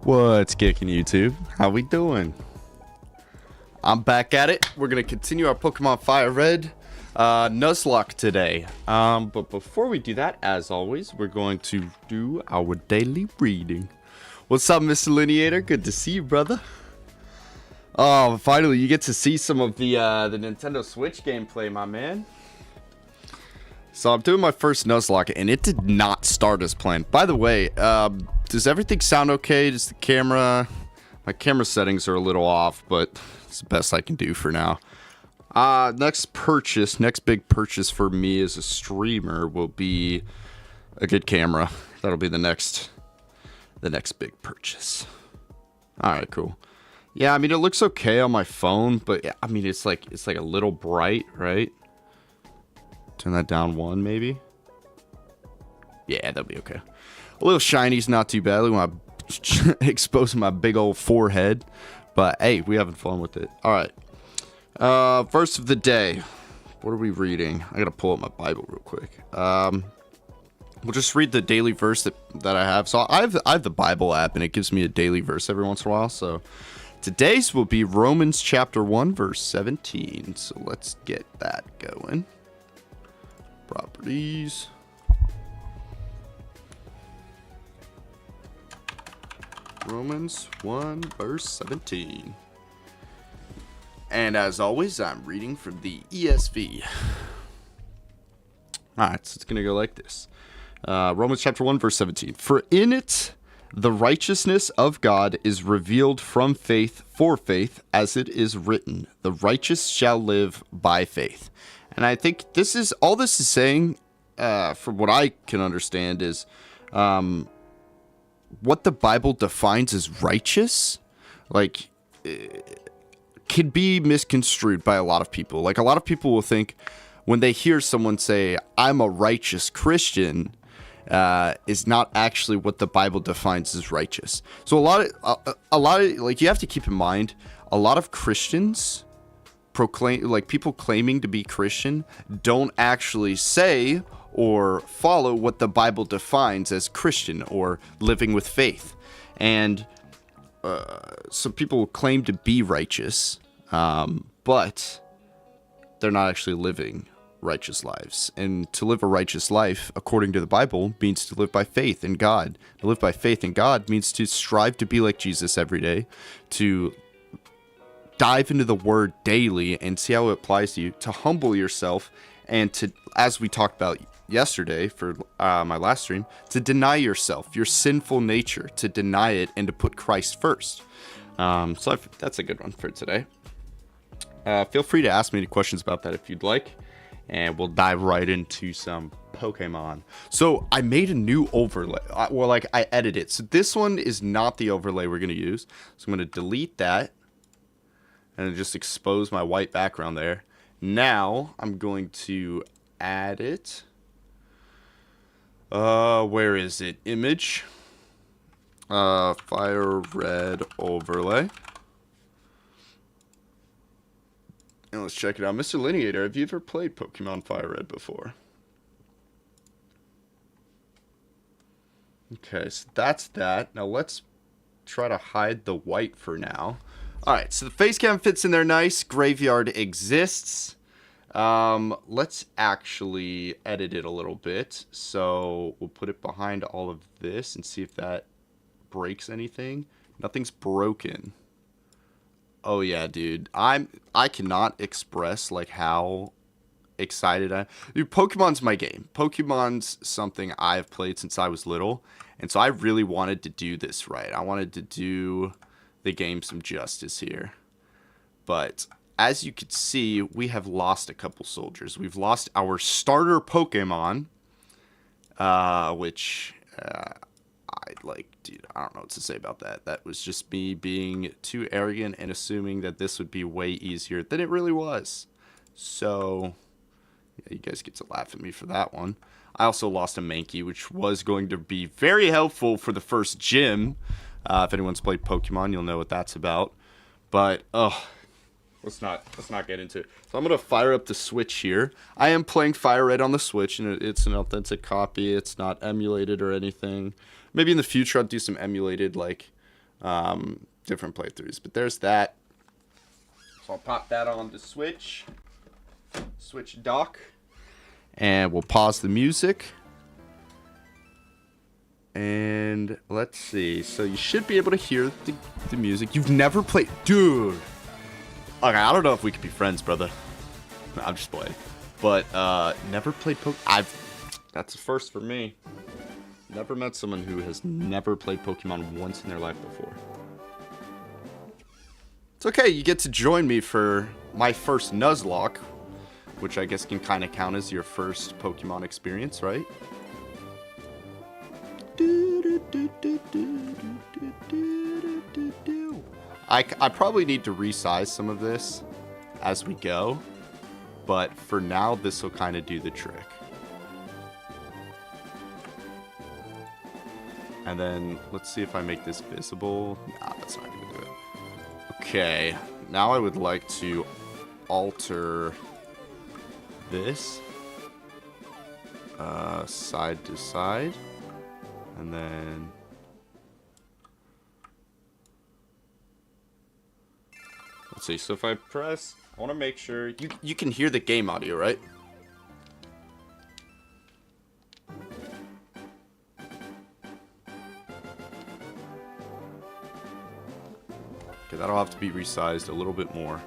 What's kicking, YouTube? How we doing? I'm back at it. We're gonna continue our Pokemon FireRed Nuzlocke today. But before we do that, as always, we're going to do our daily reading. What's up, Mr. Lineator? Good to see you, brother. Oh, finally, you get to see some of the Nintendo Switch gameplay, my man. So I'm doing my first Nuzlocke, and it did not start as planned. By the way, does everything sound okay? Does the camera... My camera settings are a little off, but it's the best I can do for now. Next big purchase for me as a streamer will be a good camera. That'll be the next big purchase. Alright, cool. Yeah, I mean, it looks okay on my phone, but I mean, it's like a little bright, right? Turn that down one, maybe? Yeah, that'll be okay. A little shiny's not too bad when I'm exposing my big old forehead. But, hey, we having fun with it. Alright. Verse of the day. What are we reading? I gotta pull up my Bible real quick. We'll just read the daily verse that I have. So, I have the Bible app, and it gives me a daily verse every once in a while. So, today's will be Romans chapter 1, verse 17. So, let's get that going. Properties. Romans 1 verse 17. And as always, I'm reading from the ESV. Alright, so it's going to go like this. Romans chapter 1 verse 17. For in it the righteousness of God is revealed from faith for faith, as it is written, the righteous shall live by faith. And I think this is saying, from what I can understand, is what the Bible defines as righteous, like, can be misconstrued by a lot of people. Like, a lot of people will think when they hear someone say, I'm a righteous Christian, is not actually what the Bible defines as righteous. So a lot of, like, you have to keep in mind, a lot of Christians people claiming to be Christian don't actually say or follow what the Bible defines as Christian or living with faith. And some people claim to be righteous, but they're not actually living righteous lives. And to live a righteous life, according to the Bible, means to live by faith in God. To live by faith in God means to strive to be like Jesus every day, to dive into the word daily and see how it applies to you, to humble yourself, and to, as we talked about yesterday for my last stream, to deny yourself, your sinful nature, to deny it and to put Christ first. So that's a good one for today. Feel free to ask me any questions about that if you'd like, and we'll dive right into some Pokemon. So I made a new overlay. I edited it. So this one is not the overlay we're going to use. So I'm going to delete that and just expose my white background there. Now I'm going to add it. Where is it? Image. FireRed overlay. And let's check it out. Mr. Lineator, have you ever played Pokemon FireRed before? Okay, so that's that. Now let's try to hide the white for now. Alright, so the face cam fits in there nice. Graveyard exists. Let's actually edit it a little bit. So we'll put it behind all of this and see if that breaks anything. Nothing's broken. Oh yeah, dude. I cannot express like how excited I am. Dude, Pokemon's my game. Pokemon's something I've played since I was little. And so I really wanted to do this right. I wanted to do the game some justice here. But as you can see, we have lost a couple soldiers. We've lost our starter Pokemon, which dude, I don't know what to say about that. That was just me being too arrogant and assuming that this would be way easier than it really was. So, yeah, you guys get to laugh at me for that one. I also lost a Mankey, which was going to be very helpful for the first gym. If anyone's played Pokemon, you'll know what that's about. But, let's not get into it. So I'm going to fire up the Switch here. I am playing FireRed on the Switch, and it's an authentic copy. It's not emulated or anything. Maybe in the future I'll do some emulated, like, different playthroughs. But there's that. So I'll pop that on the Switch dock, and we'll pause the music. And let's see. So you should be able to hear the music. You've never played, dude. Okay, I don't know if we could be friends, brother. No, I'm just playing. But never played that's a first for me. Never met someone who has never played Pokemon once in their life before. It's okay, you get to join me for my first Nuzlocke, which I guess can kind of count as your first Pokemon experience, right? I probably need to resize some of this as we go, but for now, this will kind of do the trick. And then, let's see if I make this visible. Nah, that's not going to do it. Okay, now I would like to alter this side to side, and then let's see. So if I press, I want to make sure you can hear the game audio, right? Okay, that'll have to be resized a little bit more.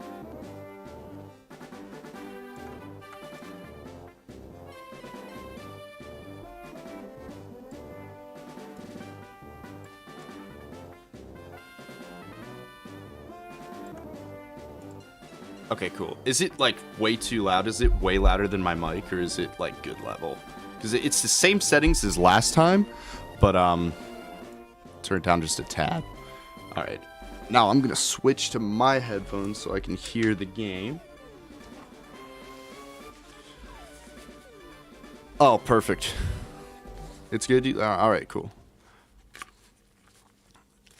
Okay, cool. Is it like way too loud? Is it way louder than my mic, or is it like good level? Because it's the same settings as last time, but turn it down just a tad. All right. Now I'm gonna switch to my headphones so I can hear the game. Oh, perfect. It's good. All right, cool.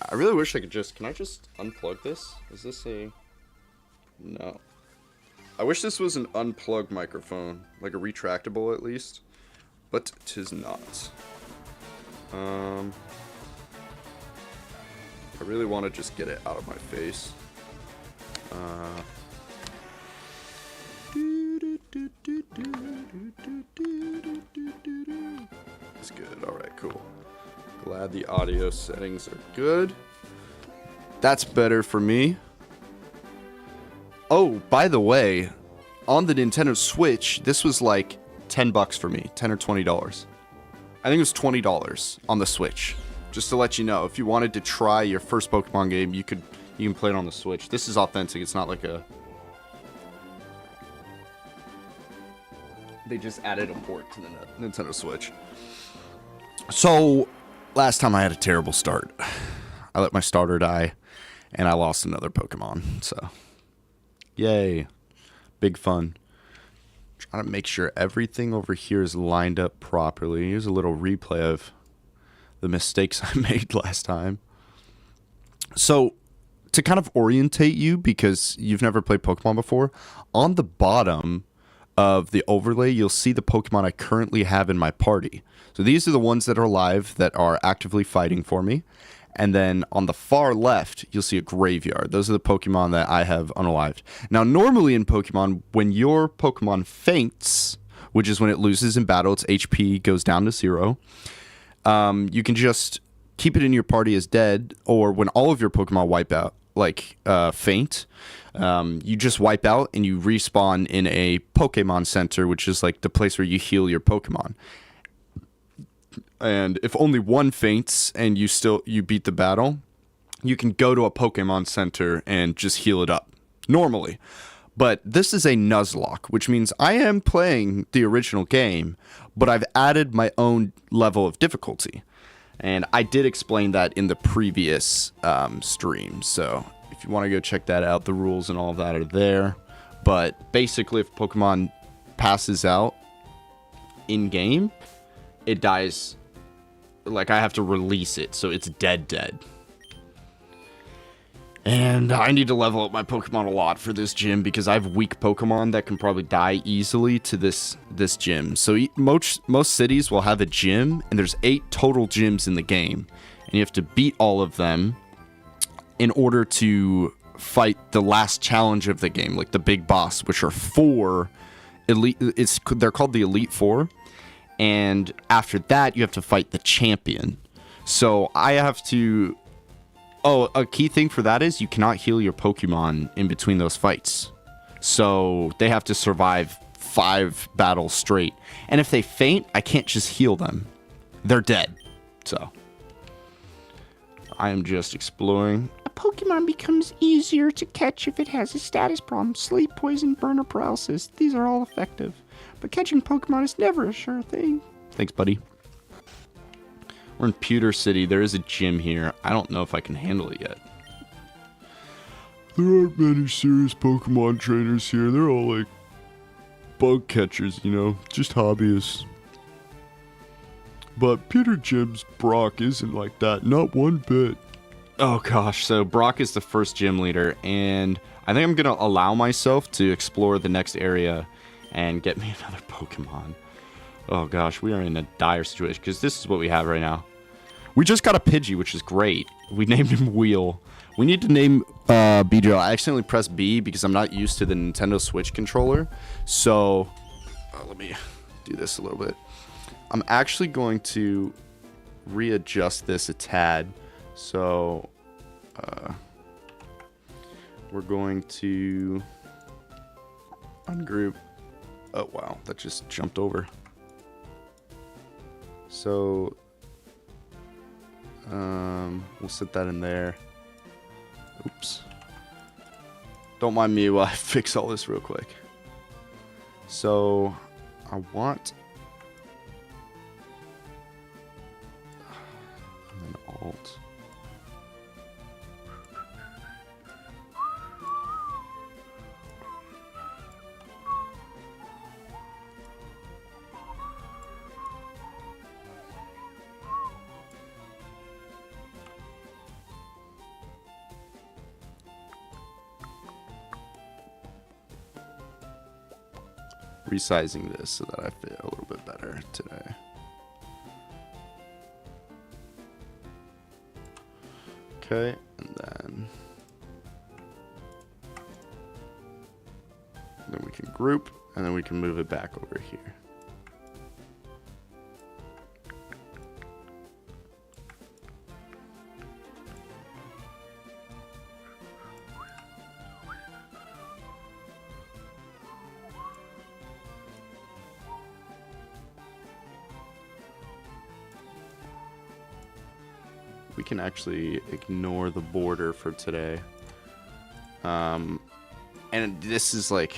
I really wish I could just. Can I just unplug this? Is this a? No. I wish this was an unplugged microphone, like a retractable at least, but 'tis not. I really want to just get it out of my face. It's good. All right, cool. Glad the audio settings are good. That's better for me. Oh, by the way, on the Nintendo Switch, this was like $10 for me, $10 or $20. I think it was $20 on the Switch. Just to let you know, if you wanted to try your first Pokemon game, you can play it on the Switch. This is authentic. It's not like a. They just added a port to the Nintendo Switch. So, last time I had a terrible start. I let my starter die, and I lost another Pokemon. So. Yay. Big fun. Trying to make sure everything over here is lined up properly. Here's a little replay of the mistakes I made last time. So, to kind of orientate you, because you've never played Pokemon before, on the bottom of the overlay, you'll see the Pokemon I currently have in my party. So these are the ones that are live, that are actively fighting for me. And then on the far left, you'll see a graveyard. Those are the Pokemon that I have unalived. Now, normally in Pokemon, when your Pokemon faints, which is when it loses in battle, its HP goes down to 0, you can just keep it in your party as dead, or when all of your Pokemon wipe out, like faint, you just wipe out and you respawn in a Pokemon Center, which is like the place where you heal your Pokemon. And if only one faints and you beat the battle, you can go to a Pokemon Center and just heal it up normally. But this is a Nuzlocke, which means I am playing the original game, but I've added my own level of difficulty. And I did explain that in the previous stream. So if you want to go check that out, the rules and all of that are there. But basically, if Pokemon passes out in-game, it dies. Like, I have to release it, so it's dead. And I need to level up my Pokemon a lot for this gym, because I have weak Pokemon that can probably die easily to this gym. So most cities will have a gym, and there's 8 total gyms in the game. And you have to beat all of them in order to fight the last challenge of the game, like the big boss, which are 4 elite. They're called the Elite Four, and after that, you have to fight the champion. So I have to. Oh, a key thing for that is you cannot heal your Pokemon in between those fights. So they have to survive 5 battles straight. And if they faint, I can't just heal them. They're dead. So I am just exploring. A Pokemon becomes easier to catch if it has a status problem. Sleep, poison, burn, or paralysis. These are all effective. But catching Pokemon is never a sure thing. Thanks, buddy. We're in Pewter City. There is a gym here. I don't know if I can handle it yet. There aren't many serious Pokemon trainers here. They're all like bug catchers, you know, just hobbyists. But Pewter Gym's Brock isn't like that, not one bit. Oh gosh, so Brock is the first gym leader, and I think I'm going to allow myself to explore the next area and get me another Pokemon. Oh gosh, we are in a dire situation, because this is what we have right now. We just got a Pidgey, which is great. We named him Wheel. We need to name Beedrill. I accidentally pressed B because I'm not used to the Nintendo Switch controller. So, let me do this a little bit. I'm actually going to readjust this a tad. So, we're going to ungroup. Oh, wow. That just jumped over. So, we'll set that in there. Oops. Don't mind me while I fix all this real quick. So, I want... an alt. Resizing this so that I fit a little bit better today. Okay, and then we can group, and then we can move it back over here. We can actually ignore the border for today. And this is like,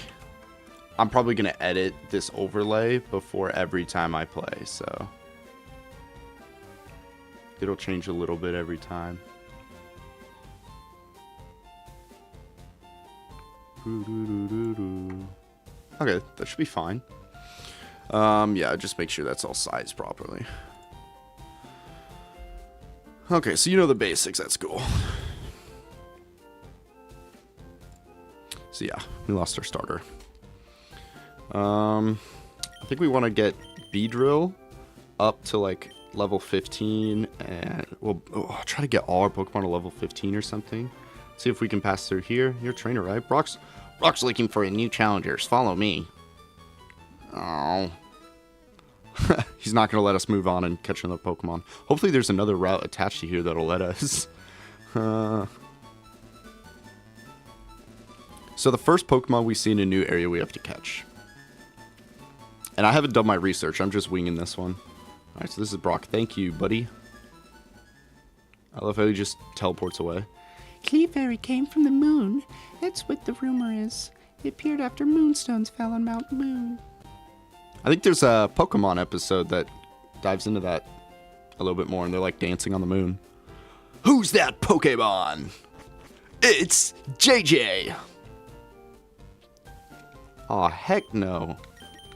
I'm probably going to edit this overlay before every time I play, so it'll change a little bit every time. Okay, that should be fine. Yeah, just make sure that's all sized properly. Okay, so you know the basics, that's cool. So yeah, we lost our starter. I think we want to get Beedrill up to like level 15, and we'll try to get all our Pokemon to level 15 or something. See if we can pass through here. You're a trainer, right? Brock's looking for a new challengers. Follow me. Oh. He's not going to let us move on and catch another Pokemon. Hopefully there's another route attached to here that'll let us. So the first Pokemon we see in a new area we have to catch. And I haven't done my research. I'm just winging this one. Alright, so this is Brock. Thank you, buddy. I love how he just teleports away. Clefairy came from the moon. That's what the rumor is. It appeared after moonstones fell on Mount Moon. I think there's a Pokemon episode that dives into that a little bit more, and they're like dancing on the moon. Who's that Pokemon? It's JJ. Aw, heck no.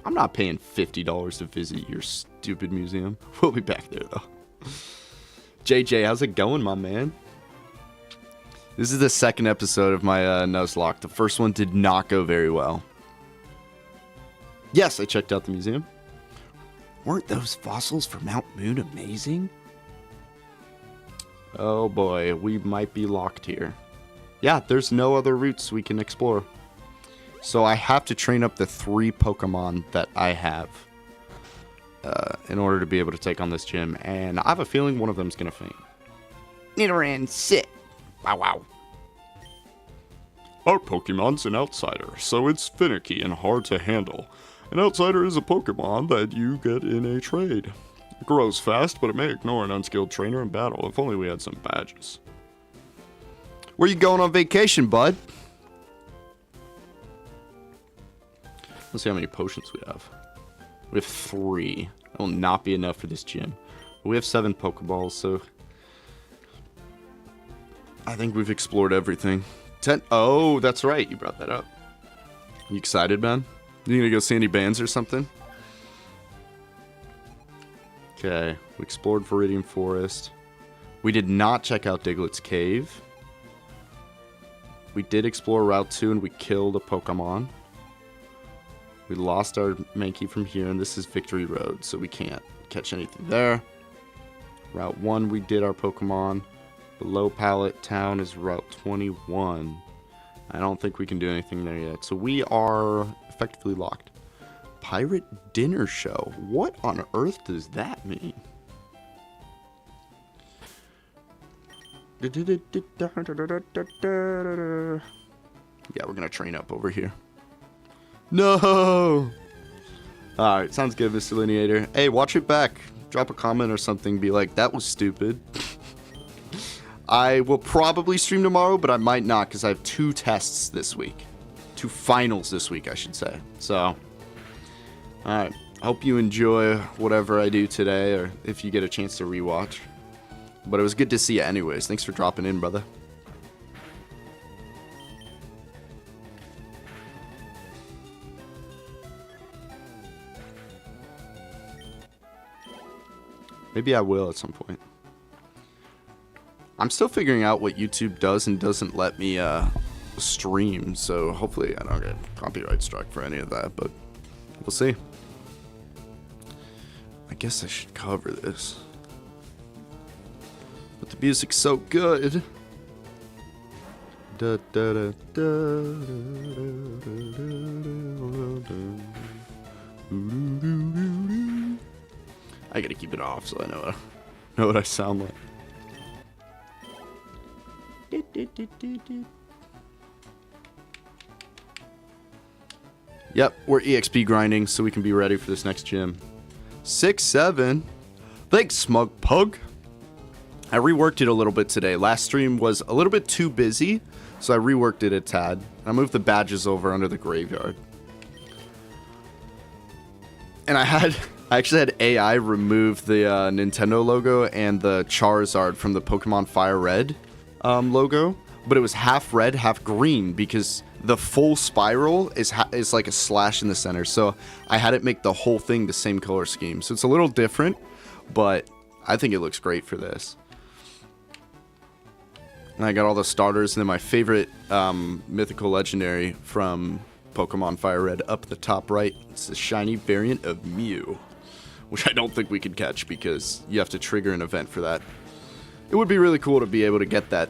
I'm not paying $50 to visit your stupid museum. We'll be back there, though. JJ, how's it going, my man? This is the second episode of my Nuzlocke. The first one did not go very well. Yes, I checked out the museum. Weren't those fossils for Mount Moon amazing? Oh boy, we might be locked here. Yeah, there's no other routes we can explore. So I have to train up the 3 Pokemon that I have in order to be able to take on this gym. And I have a feeling one of them's going to faint. Nidoran, sit. Wow, wow. Our Pokemon's an outsider, so it's finicky and hard to handle. An outsider is a Pokemon that you get in a trade. It grows fast, but it may ignore an unskilled trainer in battle. If only we had some badges. Where you going on vacation, bud? Let's see how many potions we have. We have 3. That will not be enough for this gym. But we have 7 Pokeballs, so I think we've explored everything. 10. Oh, that's right. You brought that up. You excited, man? You gonna go see any bands or something? Okay, we explored Viridian Forest. We did not check out Diglett's Cave. We did explore Route 2 and we killed a Pokemon. We lost our Mankey from here, and this is Victory Road, so we can't catch anything there. Route 1, we did our Pokemon. Below Pallet Town is Route 21. I don't think we can do anything there yet, so we are effectively locked. Pirate Dinner Show. What on earth does that mean? Yeah, we're gonna train up over here. No! Alright, sounds good, Mr. Lineator. Hey, watch it back. Drop a comment or something. Be like, that was stupid. I will probably stream tomorrow, but I might not because I have 2 tests this week. 2 finals this week, I should say. So, alright. Hope you enjoy whatever I do today, or if you get a chance to rewatch. But it was good to see you anyways. Thanks for dropping in, brother. Maybe I will at some point. I'm still figuring out what YouTube does and doesn't let me stream, so hopefully I don't get copyright struck for any of that, but we'll see. I guess I should cover this. But the music's so good. Da, da, da, da, I gotta keep it off so I know what I sound like. Yep, we're EXP grinding so we can be ready for this next gym. 6-7. Thanks, Smug Pug. I reworked it a little bit today. Last stream was a little bit too busy, so I reworked it a tad. I moved the badges over under the graveyard. And I actually had AI remove the Nintendo logo and the Charizard from the Pokemon FireRed logo, but it was half red, half green because the full spiral is like a slash in the center. So I had it make the whole thing the same color scheme. So it's a little different, but I think it looks great for this. And I got all the starters, and then my favorite mythical legendary from Pokemon FireRed up at the top right. It's the shiny variant of Mew, which I don't think we could catch because you have to trigger an event for that. It would be really cool to be able to get that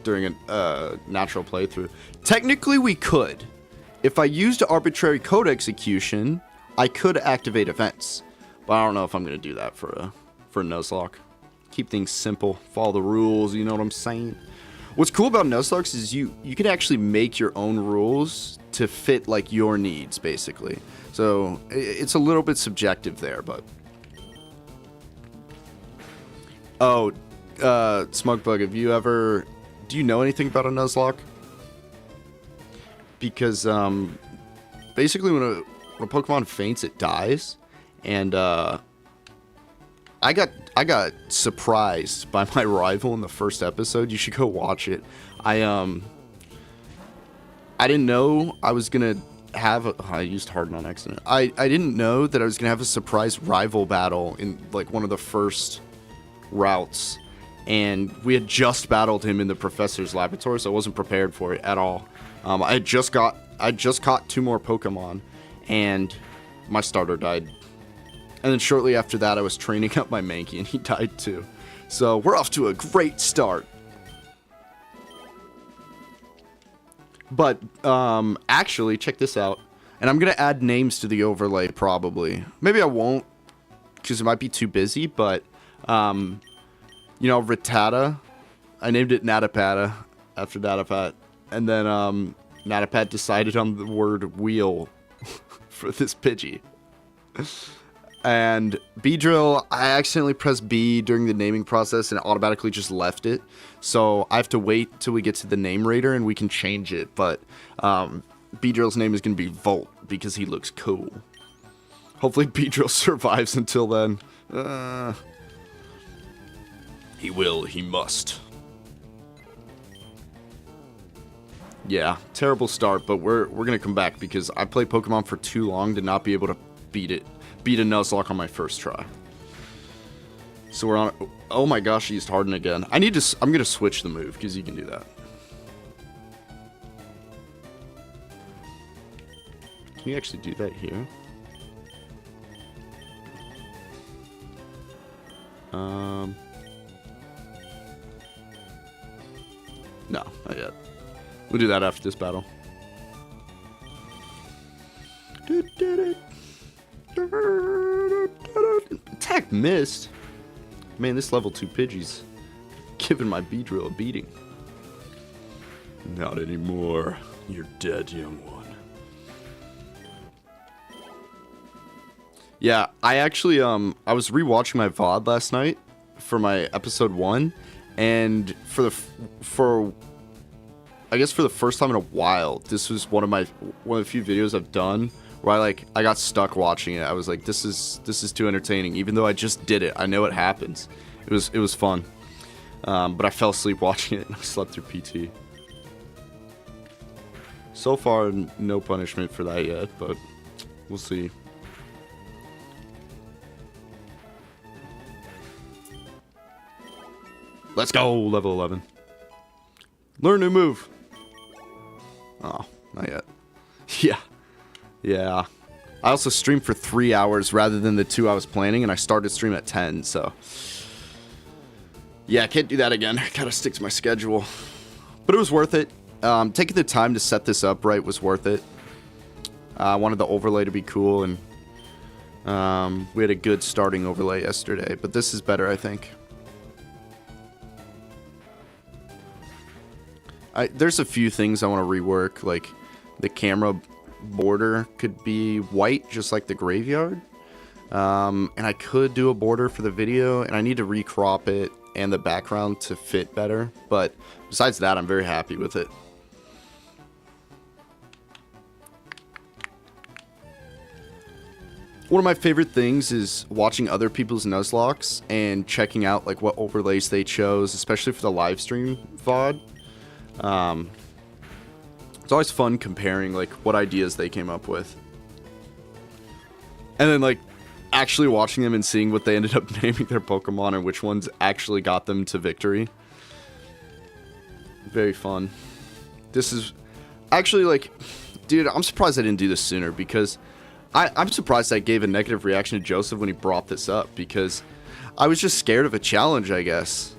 during a natural playthrough. Technically, we could. If I used arbitrary code execution, I could activate events. But I don't know if I'm going to do that for Nuzlocke. Keep things simple. Follow the rules, you know what I'm saying? What's cool about Nuzlocke is you can actually make your own rules to fit like your needs, basically. So it's a little bit subjective there, but... Oh, Smugbug, have you ever... Do you know anything about a Nuzlocke? Because, basically when a Pokemon faints, it dies. And, I got surprised by my rival in the first episode. You should go watch it. I didn't know I was gonna have I used Harden on accident. I didn't know that I was gonna have a surprise rival battle in like one of the first routes, and we had just battled him in the professor's laboratory, so I wasn't prepared for it at all. I just caught 2 more Pokemon, and my starter died. And then shortly after that, I was training up my Mankey, and he died too. So we're off to a great start. But actually, check this out. And I'm going to add names to the overlay probably. Maybe I won't because it might be too busy. But, you know, Rattata. I named it Natapada after Natapat. And then Natapat decided on the word wheel for this Pidgey. And Beedrill, I accidentally pressed B during the naming process and it automatically just left it. So I have to wait till we get to the name rater and we can change it. But Beedrill's name is going to be Volt because he looks cool. Hopefully Beedrill survives until then. He will, he must. Yeah, terrible start, but we're going to come back because I played Pokemon for too long to not be able to beat a Nuzlocke on my first try. So we're on. Oh my gosh, he used Harden again. I'm gonna switch the move because you can do that. Can you actually do that here? No, not yet. We'll do that after this battle. Attack missed. Man, this level 2 Pidgey's giving my Beedrill a beating. Not anymore. You're dead, young one. Yeah, I actually I was rewatching my VOD last night for my episode 1, and for I guess for the first time in a while, this was one of the few videos I've done where I got stuck watching it. I was like, this is too entertaining, even though I just did it. I know it happens. It was fun, but I fell asleep watching it and I slept through PT. So far, no punishment for that yet, but we'll see. Let's go, level 11. Learn a new move. Oh, not yet. Yeah. I also streamed for 3 hours rather than the 2 I was planning, and I started stream at 10, so. Yeah, I can't do that again. I gotta stick to my schedule. But it was worth it. Taking the time to set this up right was worth it. I wanted the overlay to be cool, and we had a good starting overlay yesterday, but this is better, I think. There's a few things I want to rework, like the camera border could be white, just like the graveyard. And I could do a border for the video, and I need to recrop it and the background to fit better. But besides that, I'm very happy with it. One of my favorite things is watching other people's Nuzlocks and checking out like what overlays they chose, especially for the live stream VOD. It's always fun comparing like what ideas they came up with, and then like actually watching them and seeing what they ended up naming their Pokemon and which ones actually got them to victory. Very fun. This is actually like, dude, I'm surprised I didn't do this sooner, because I'm surprised I gave a negative reaction to Joseph when he brought this up, because I was just scared of a challenge, I guess.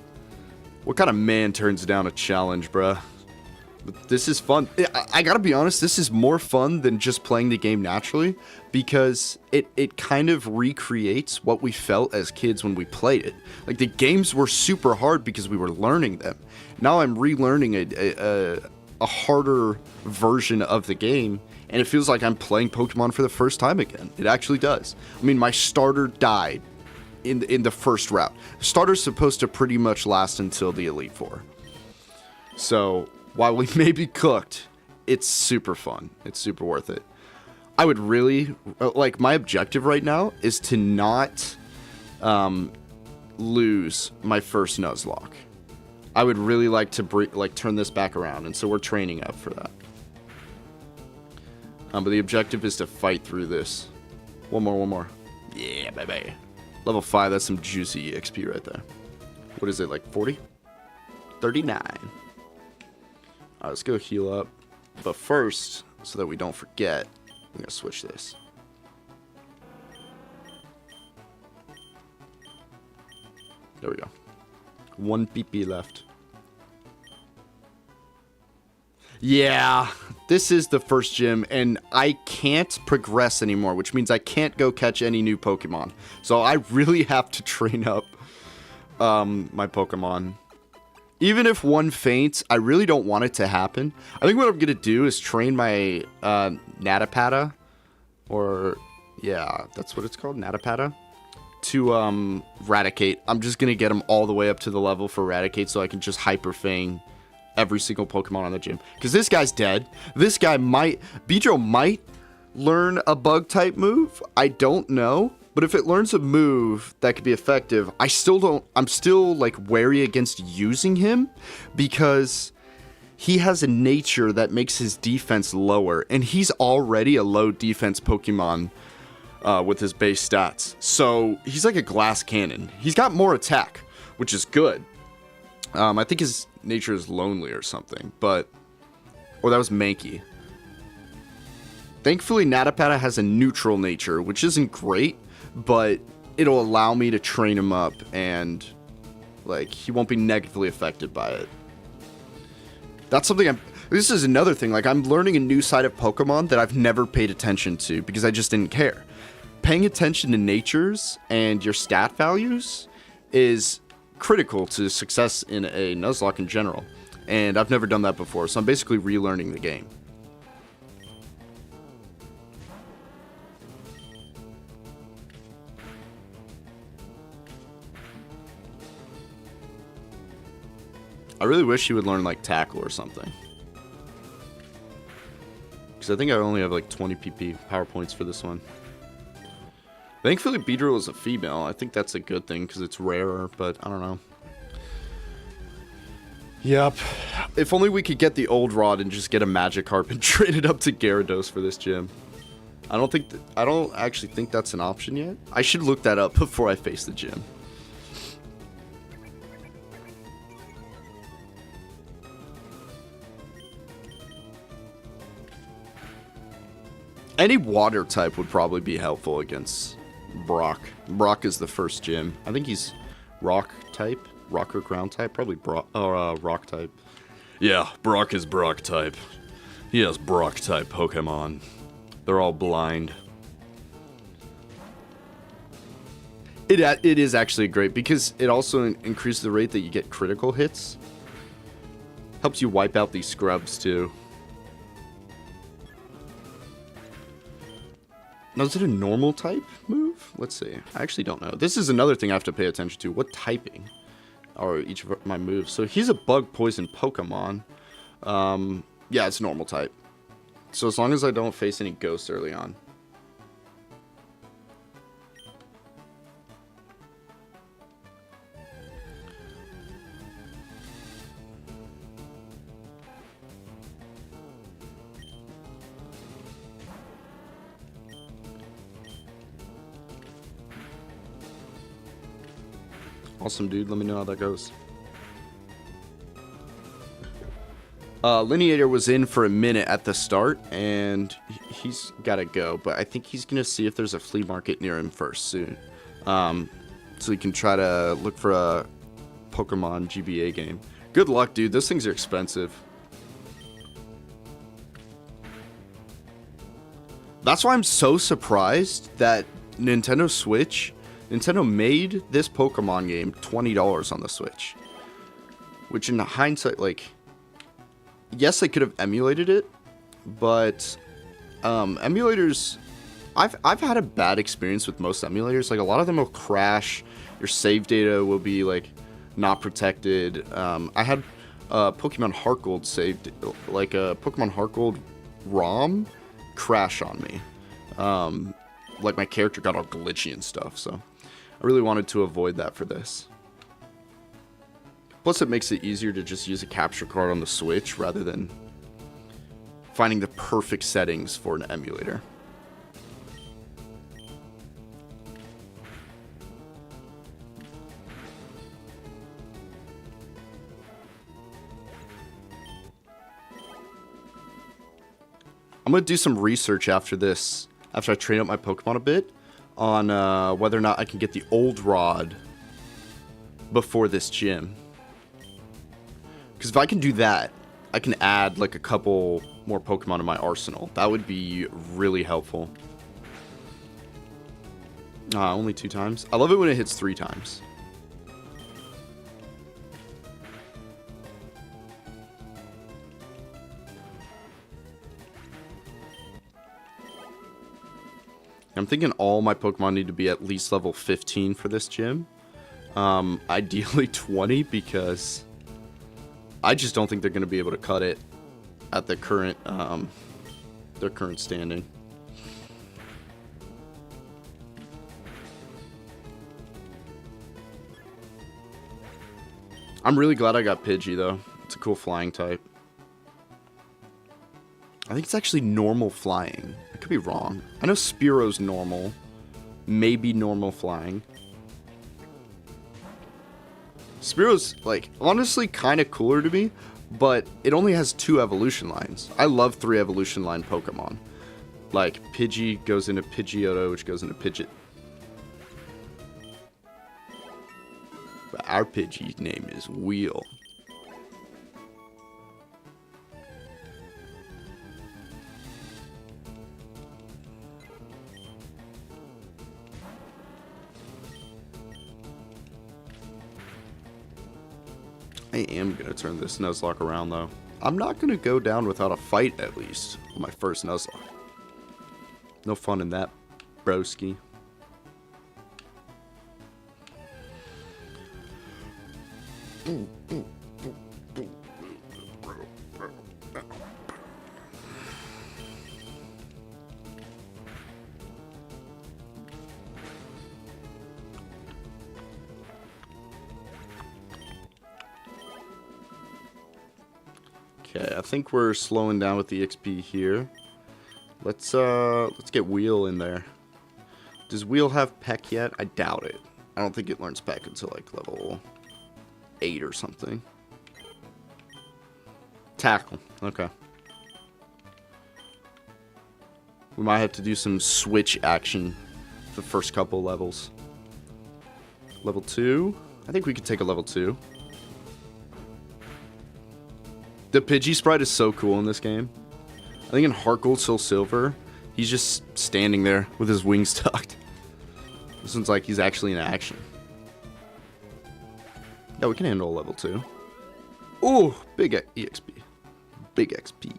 What kind of man turns down a challenge, bruh? But this is fun. I gotta be honest, this is more fun than just playing the game naturally, because it kind of recreates what we felt as kids when we played it. Like, the games were super hard because we were learning them. Now I'm relearning a harder version of the game, and it feels like I'm playing Pokemon for the first time again. It actually does. I mean, my starter died in the first route. Starter's supposed to pretty much last until the Elite Four. So while we may be cooked, it's super fun. It's super worth it. I would really, like, my objective right now is to not lose my first Nuzlocke. I would really like to turn this back around, and so we're training up for that. But the objective is to fight through this. One more. Yeah, baby. Level 5, that's some juicy EXP right there. What is it, like 40? 39. Alright, let's go heal up. But first, so that we don't forget, I'm going to switch this. There we go. 1 PP left. Yeah, this is the first gym, and I can't progress anymore, which means I can't go catch any new Pokemon. So I really have to train up my Pokemon. Even if one faints, I really don't want it to happen. I think what I'm going to do is train my Natapata, or yeah, that's what it's called, Natapata, to Raticate. I'm just going to get him all the way up to the level for Raticate so I can just Hyper Fang every single Pokemon on the gym. Because this guy's dead. This guy might... Beedrill might learn a Bug-type move. I don't know. But if it learns a move that could be effective, I'm still, like, wary against using him. Because he has a nature that makes his defense lower. And he's already a low defense Pokemon with his base stats. So he's like a glass cannon. He's got more attack, which is good. I think his nature is lonely or something, but... Or that was Mankey. Thankfully, Natapata has a neutral nature, which isn't great, but it'll allow me to train him up, and, like, he won't be negatively affected by it. That's something This is another thing, like, I'm learning a new side of Pokemon that I've never paid attention to, because I just didn't care. Paying attention to natures and your stat values is critical to success in a Nuzlocke in general, and I've never done that before, so I'm basically relearning the game. I really wish he would learn like Tackle or something, because I think I only have like 20 PP power points for this one. Thankfully, Beedrill is a female. I think that's a good thing because it's rarer, but I don't know. Yep. If only we could get the old rod and just get a Magikarp and trade it up to Gyarados for this gym. I don't actually think that's an option yet. I should look that up before I face the gym. Any water type would probably be helpful against Brock. Brock is the first gym. I think he's rock type, rock or ground type, probably rock type. Yeah, Brock is Brock type. He has Brock type Pokemon. They're all blind. It is actually great because it also increases the rate that you get critical hits. Helps you wipe out these scrubs too. Now, is it a normal type move? Let's see. I actually don't know. This is another thing I have to pay attention to. What typing are each of my moves? So he's a bug poison Pokemon. Yeah, it's normal type. So as long as I don't face any ghosts early on. Awesome, dude. Let me know how that goes. Lineator was in for a minute at the start, and he's got to go. But I think he's going to see if there's a flea market near him first soon. So he can try to look for a Pokemon GBA game. Good luck, dude. Those things are expensive. That's why I'm so surprised that Nintendo made this Pokemon game $20 on the Switch. Which in hindsight, like, yes, they could have emulated it, but emulators, I've had a bad experience with most emulators. Like, a lot of them will crash. Your save data will be, like, not protected. I had Pokemon Heart Gold saved, like a Pokemon Heart Gold ROM crash on me. Like, my character got all glitchy and stuff, so I really wanted to avoid that for this. Plus, it makes it easier to just use a capture card on the Switch rather than finding the perfect settings for an emulator. I'm going to do some research after this, after I train up my Pokemon a bit, on whether or not I can get the old rod before this gym. Because if I can do that, I can add like a couple more Pokemon to my arsenal. That would be really helpful. Only 2 times. I love it when it hits 3 times. I'm thinking all my Pokemon need to be at least level 15 for this gym. Ideally 20, because I just don't think they're going to be able to cut it at the current, their current standing. I'm really glad I got Pidgey, though. It's a cool flying type. I think it's actually normal flying. I could be wrong. I know Spearo's normal. Maybe normal flying. Spearo's, like, honestly kind of cooler to me, but it only has 2 evolution lines. I love 3 evolution line Pokemon. Like, Pidgey goes into Pidgeotto, which goes into Pidgeot. But our Pidgey's name is Wheel. I am going to turn this Nuzlocke around, though. I'm not going to go down without a fight, at least, on my first Nuzlocke. No fun in that, broski. Okay, I think we're slowing down with the XP here. Let's get Wheel in there. Does Wheel have Peck yet? I doubt it. I don't think it learns Peck until like level 8 or something. Tackle. Okay. We might have to do some switch action the first couple levels. Level 2? I think we could take a level 2. The Pidgey sprite is so cool in this game. I think in Heart Gold, Soul Silver, he's just standing there with his wings tucked. This one's like he's actually in action. Yeah, we can handle a level 2. Ooh, big EXP. Big XP.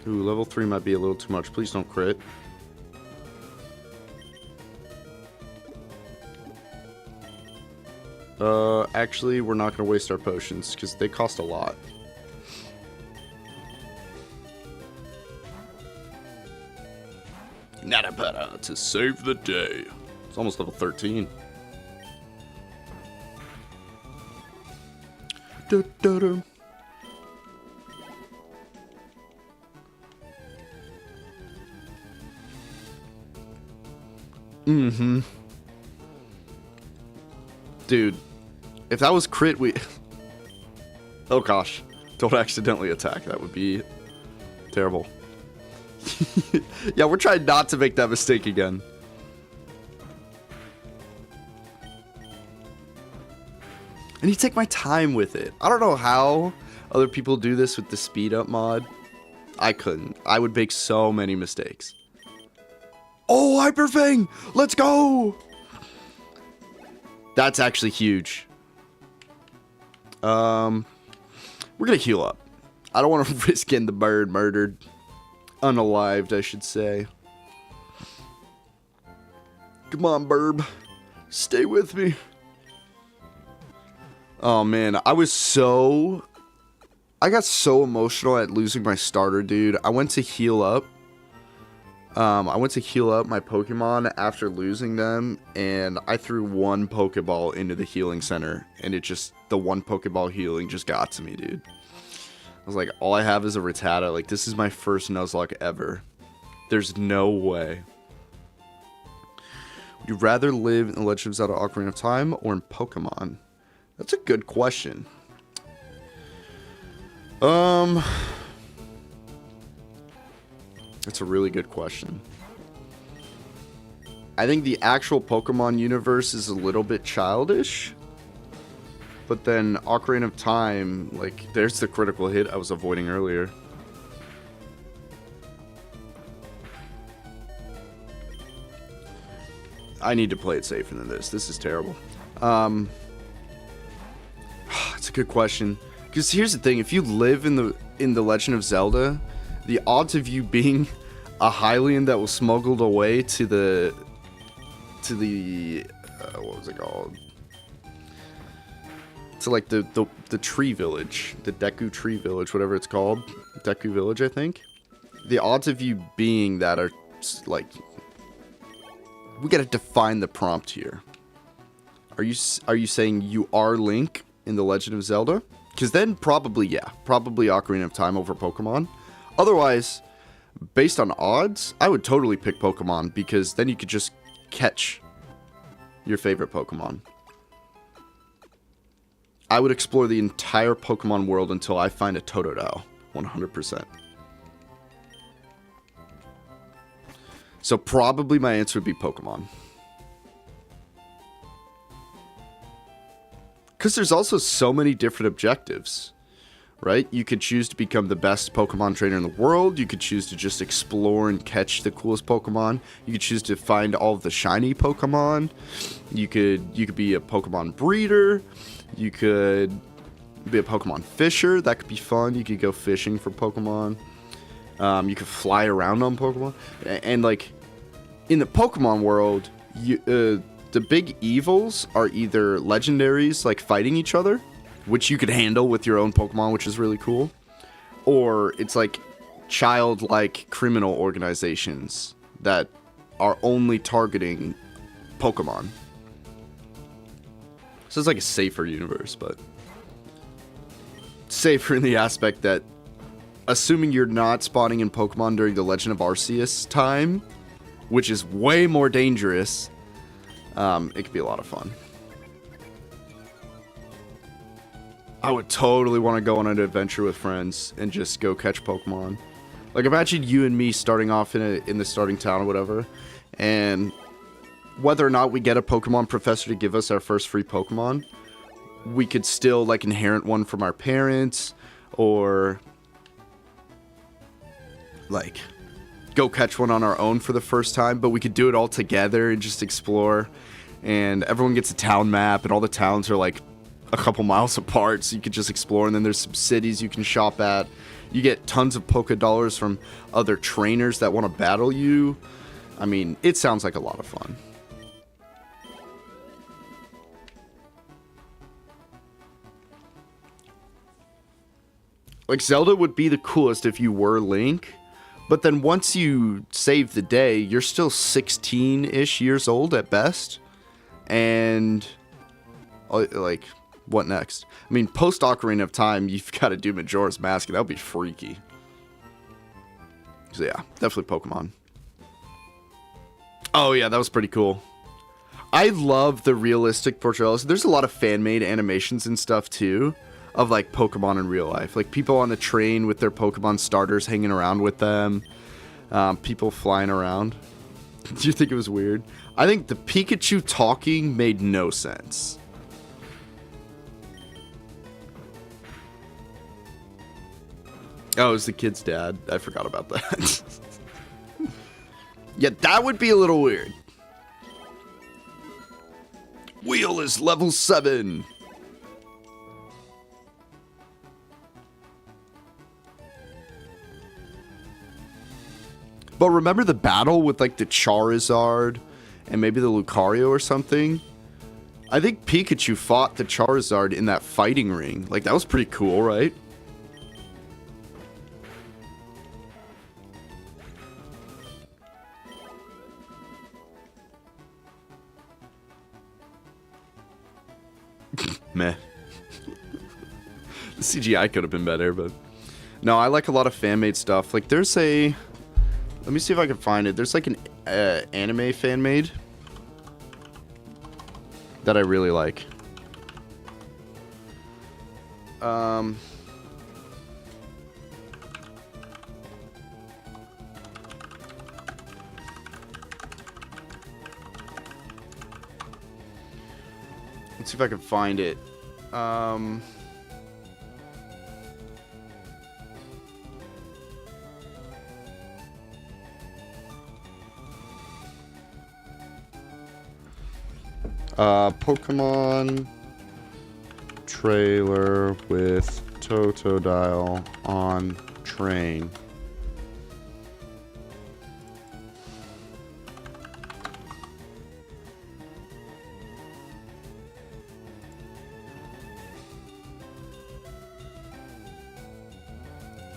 Ooh, level 3 might be a little too much. Please don't crit. Actually, we're not going to waste our potions because they cost a lot. Not a better to save the day. It's almost level 13. Da-da-da. Mm-hmm. Dude, if that was crit, oh gosh. Don't accidentally attack. That would be terrible. Yeah, we're trying not to make that mistake again. I need to take my time with it. I don't know how other people do this with the speed up mod. I couldn't. I would make so many mistakes. Oh, Hyper Fang! Let's go! That's actually huge. We're gonna heal up. I don't want to risk getting the bird murdered. Unalived, I should say. Come on, Burb. Stay with me. Oh, man. I got so emotional at losing my starter, dude. I went to heal up. I went to heal up my Pokemon after losing them, and I threw one Pokeball into the healing center, and the one Pokeball healing just got to me, dude. I was like, all I have is a Rattata. Like, this is my first Nuzlocke ever. There's no way. Would you rather live in the Legend of Zelda Ocarina of Time or in Pokemon? That's a good question. That's a really good question. I think the actual Pokemon universe is a little bit childish. But then Ocarina of Time, like, there's the critical hit I was avoiding earlier. I need to play it safer than this. This is terrible. It's a good question. Because here's the thing: if you live in the Legend of Zelda, the odds of you being a Hylian that was smuggled away to the what was it called? To like the tree village, the Deku Tree Village, whatever it's called, Deku Village, I think. The odds of you being that are like, we gotta define the prompt here. Are you saying you are Link in The Legend of Zelda? Because then probably, yeah, probably Ocarina of Time over Pokemon. Otherwise, based on odds, I would totally pick Pokemon, because then you could just catch your favorite Pokemon. I would explore the entire Pokemon world until I find a Totodile, 100%. So probably my answer would be Pokemon. Because there's also so many different objectives, right? You could choose to become the best Pokemon trainer in the world. You could choose to just explore and catch the coolest Pokemon. You could choose to find all of the shiny Pokemon. You could be a Pokemon breeder. You could be a Pokemon fisher. That could be fun. You could go fishing for Pokemon. You could fly around on Pokemon. And like, in the Pokemon world, the big evils are either legendaries, like fighting each other, which you could handle with your own Pokemon, which is really cool. Or it's like childlike criminal organizations that are only targeting Pokemon. So it's like a safer universe, but safer in the aspect that, assuming you're not spawning in Pokemon during the Legend of Arceus time, which is way more dangerous, it could be a lot of fun. I would totally want to go on an adventure with friends and just go catch Pokemon. Like, imagine you and me starting off in the starting town or whatever, and whether or not we get a Pokemon professor to give us our first free Pokemon, we could still, like, inherit one from our parents, or, like, go catch one on our own for the first time, but we could do it all together and just explore, and everyone gets a town map, and all the towns are, like, a couple miles apart, so you could just explore, and then there's some cities you can shop at. You get tons of Poké Dollars from other trainers that want to battle you. I mean, it sounds like a lot of fun. Like, Zelda would be the coolest if you were Link, but then once you save the day, you're still 16-ish years old at best, and, like, what next? I mean, post Ocarina of Time, you've got to do Majora's Mask, and that would be freaky. So yeah, definitely Pokemon. Oh yeah, that was pretty cool. I love the realistic portrayals. There's a lot of fan-made animations and stuff too, of like Pokemon in real life. Like people on the train with their Pokemon starters hanging around with them. People flying around. Do you think it was weird? I think the Pikachu talking made no sense. Oh, it was the kid's dad. I forgot about that. Yeah, that would be a little weird. Wheel is level 7. But remember the battle with like the Charizard and maybe the Lucario or something? I think Pikachu fought the Charizard in that fighting ring. Like, that was pretty cool, right? Meh. The CGI could have been better, but no, I like a lot of fan-made stuff. Like, there's a, let me see if I can find it. There's like an anime fan-made that I really like. Let's see if I can find it. Pokemon trailer with Totodile on train.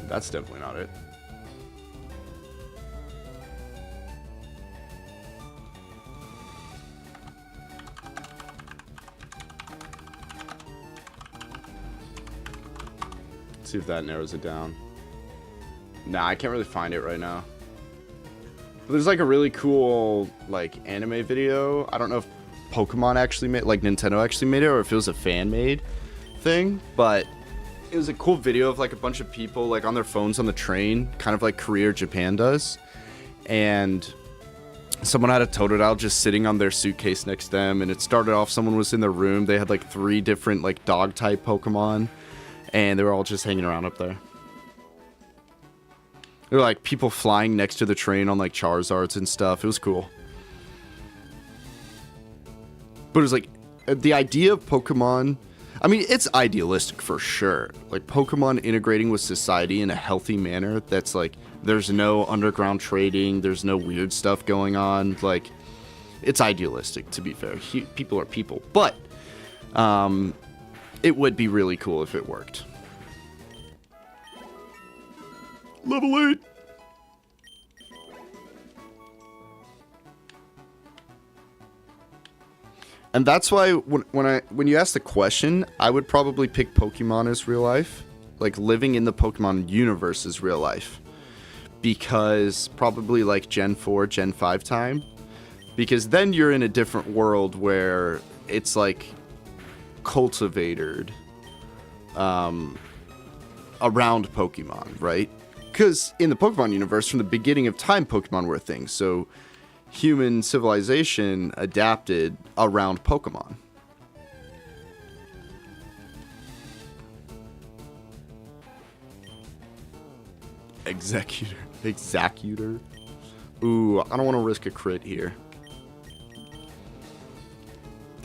That's definitely not it. Let's see if that narrows it down. Nah, I can't really find it right now. But there's like a really cool like anime video. I don't know if Pokemon actually made, like Nintendo actually made it, or if it was a fan made thing, but it was a cool video of like a bunch of people like on their phones on the train, kind of like Korea or Japan does. And someone had a Totodile just sitting on their suitcase next to them, and it started off someone was in their room. They had like 3 different like dog type Pokemon, and they were all just hanging around up there. There were like people flying next to the train on like Charizards and stuff. It was cool. But it was like the idea of Pokemon, I mean, it's idealistic for sure. Like Pokemon integrating with society in a healthy manner that's like there's no underground trading, there's no weird stuff going on. Like it's idealistic, to be fair. People are people. But it would be really cool if it worked. Level 8. And that's why when you ask the question, I would probably pick Pokemon as real life. Like living in the Pokemon universe is real life. Because probably like Gen 4, Gen 5 time. Because then you're in a different world where it's like cultivated around Pokemon, right? Because in the Pokemon universe, from the beginning of time, Pokemon were a thing. So human civilization adapted around Pokemon. Executor. Ooh, I don't want to risk a crit here.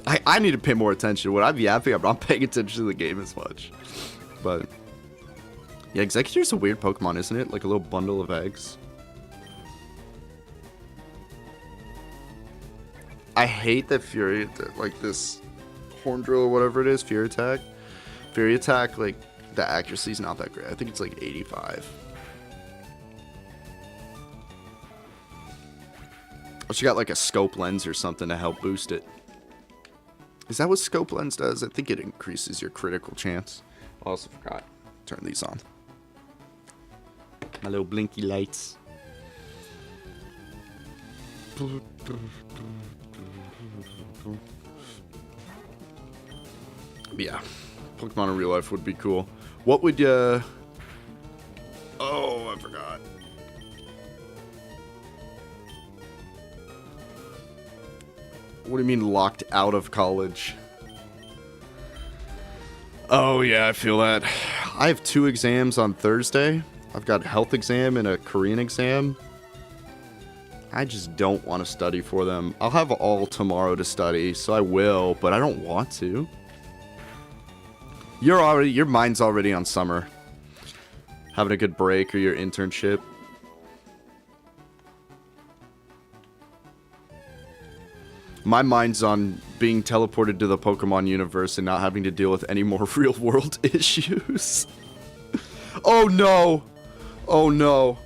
I need to pay more attention. When I'm yapping, I'm not paying attention to the game as much. But yeah, Executor's a weird Pokemon, isn't it? Like a little bundle of eggs. I hate that Fury, like this Horn Drill or whatever it is, Fury Attack, like the accuracy's not that great. I think it's like 85. Oh, she got like a scope lens or something to help boost it. Is that what scope lens does? I think it increases your critical chance. I also forgot to turn these on. My little blinky lights. Yeah, Pokemon in real life would be cool. What would you... Oh, I forgot. What do you mean locked out of college? Oh, yeah, I feel that. I have 2 exams on Thursday. I've got a health exam and a Korean exam. I just don't want to study for them. I'll have all tomorrow to study, so I will, but I don't want to. Your mind's already on summer. Having a good break or your internship. My mind's on being teleported to the Pokemon universe and not having to deal with any more real world issues. Oh no! Oh no.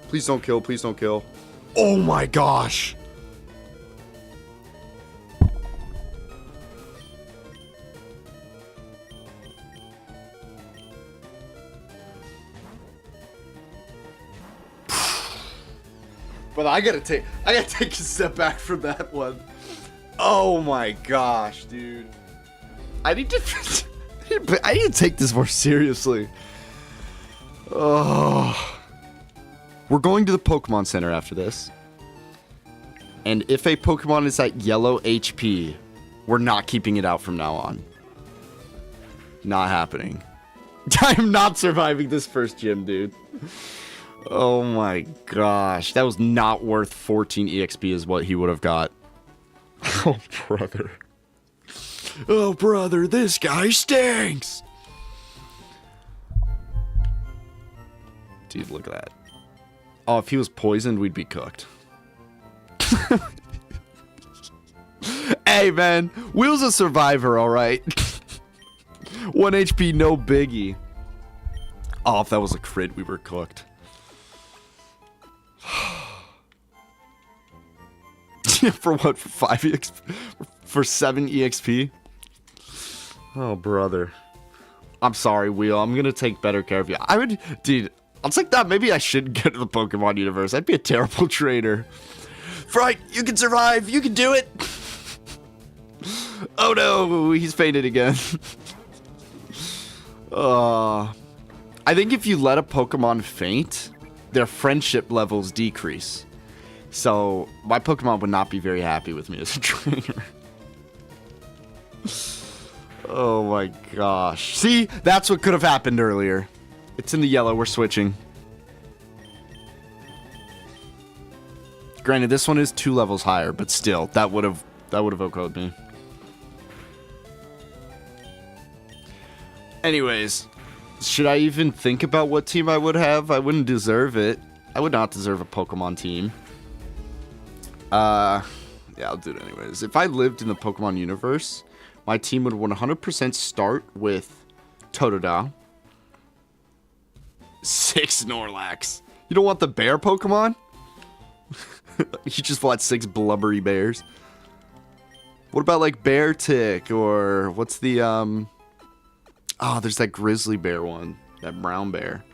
Please don't kill, please don't kill. Oh my gosh! But I gotta take a step back from that one. Oh my gosh, dude. I need to take this more seriously. Oh. We're going to the Pokemon Center after this. And if a Pokemon is at yellow HP, We're not keeping it out from now on. Not happening. I'm not surviving this first gym, dude. Oh my gosh. That was not worth 14 EXP is what he would have got. Oh, brother. Oh, brother, this guy stinks. Dude, look at that. Oh, if he was poisoned, we'd be cooked. Hey, man. Will's a survivor, all right? 1 HP, no biggie. Oh, if that was a crit, we were cooked. For what? For 5 EXP? For 7 EXP? Oh, brother. I'm sorry, Wheel. I'm gonna take better care of you. I would... Dude, I'll take that. Maybe I should get to the Pokemon universe. I'd be a terrible trainer. Fright, you can survive. You can do it. Oh, no. He's fainted again. I think if you let a Pokemon faint, their friendship levels decrease. So, my Pokemon would not be very happy with me as a trainer. Oh my gosh. See? That's what could have happened earlier. It's in the yellow. We're switching. Granted, this one is 2 levels higher, but still, that would have OHKO'd me. Anyways, should I even think about what team I would have? I wouldn't deserve it. I would not deserve a Pokemon team. Yeah, I'll do it anyways. If I lived in the Pokemon universe, my team would 100% start with Totodile. 6 Snorlax. You don't want the bear Pokemon? You just want 6 blubbery bears. What about like Beartic or what's the oh, there's that grizzly bear one, that brown bear.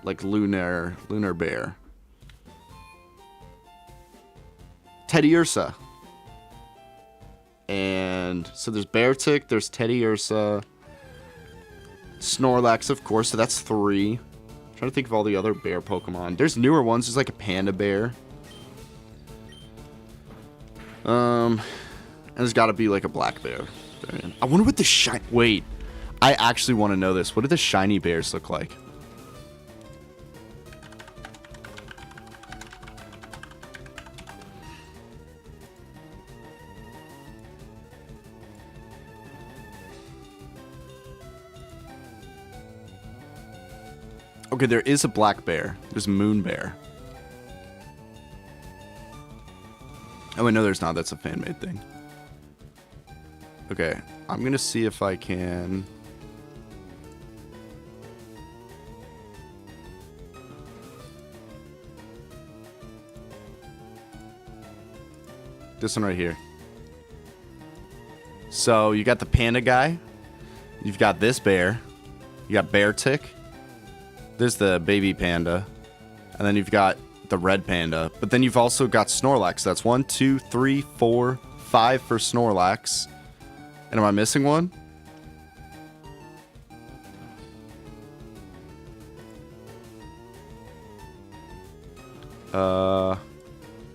Like lunar bear. Teddiursa. And so there's Beartic, there's Teddiursa, Snorlax, of course, so that's 3. I'm trying to think of all the other bear Pokemon. There's newer ones. There's like a panda bear. And there's got to be like a black bear. I wonder what the shiny... Wait, I actually want to know this. What do the shiny bears look like? Okay, there is a black bear. There's a moon bear. Oh, wait, no, there's not. That's a fan-made thing. Okay, I'm going to see if I can... This one right here. So, you got the panda guy. You've got this bear. You got Beartic. There's the baby panda. And then you've got the red panda. But then you've also got Snorlax. That's 1, 2, 3, 4, 5 for Snorlax. And am I missing one?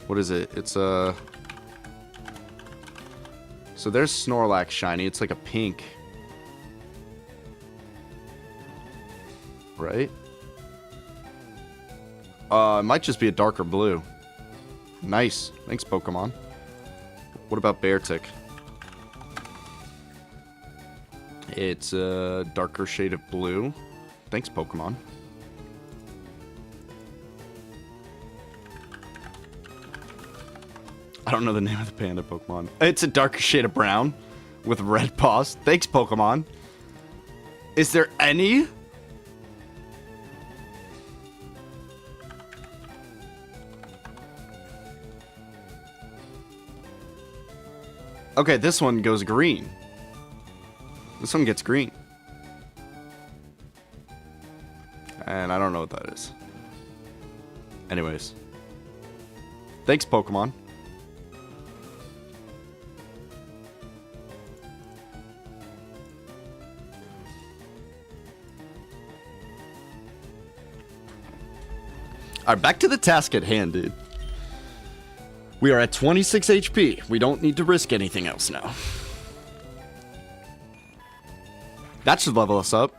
What is it? It's a... So there's Snorlax shiny. It's like a pink. Right? It might just be a darker blue. Nice. Thanks, Pokemon. What about Beartic? It's a darker shade of blue. Thanks, Pokemon. I don't know the name of the panda Pokemon. It's a darker shade of brown with red paws. Thanks, Pokemon. Is there any? Okay, this one goes green. This one gets green. And I don't know what that is. Anyways. Thanks, Pokemon. Alright, back to the task at hand, dude. We are at 26 HP. We don't need to risk anything else now. That should level us up.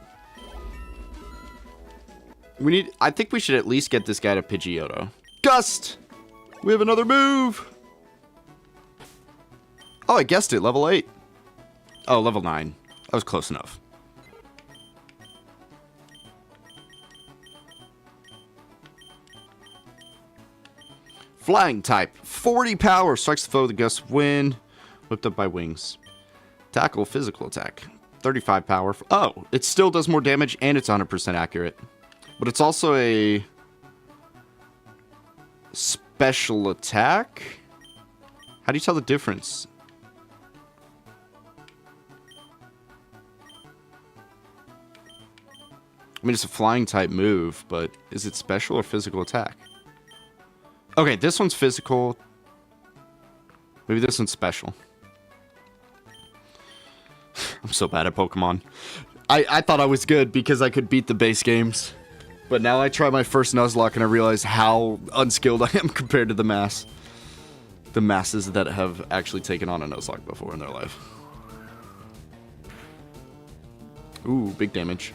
I think we should at least get this guy to Pidgeotto. Gust! We have another move! Oh, I guessed it. Level 8. Oh, level 9. That was close enough. Flying type. 40 power. Strikes the foe with a gust of wind. Whipped up by wings. Tackle. Physical attack. 35 power. Oh, it still does more damage and it's 100% accurate. But it's also a special attack? How do you tell the difference? I mean, it's a flying type move, but is it special or physical attack? Okay, this one's physical. Maybe this one's special. I'm so bad at Pokemon. I thought I was good because I could beat the base games. But now I try my first Nuzlocke and I realize how unskilled I am compared to the mass. The masses that have actually taken on a Nuzlocke before in their life. Ooh, big damage.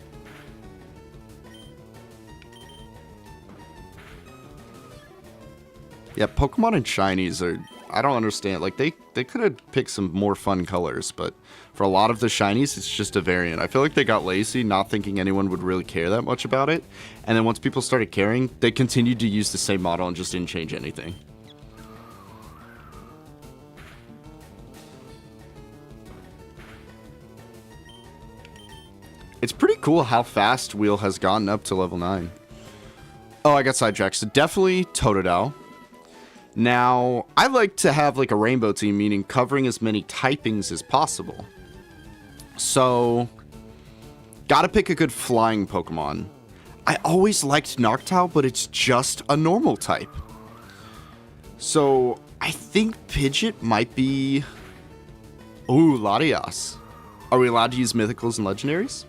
Yeah, Pokemon and Shinies are... I don't understand. Like, they could have picked some more fun colors, but for a lot of the Shinies, it's just a variant. I feel like they got lazy, not thinking anyone would really care that much about it. And then once people started caring, they continued to use the same model and just didn't change anything. It's pretty cool how fast Wheel has gotten up to level 9. Oh, I got sidetracked. So definitely Totodile. Now, I like to have like a rainbow team, meaning covering as many typings as possible. So, gotta pick a good flying Pokemon. I always liked Noctowl, but it's just a normal type. So, I think Pidgeot might be... Ooh, Latias. Are we allowed to use Mythicals and Legendaries?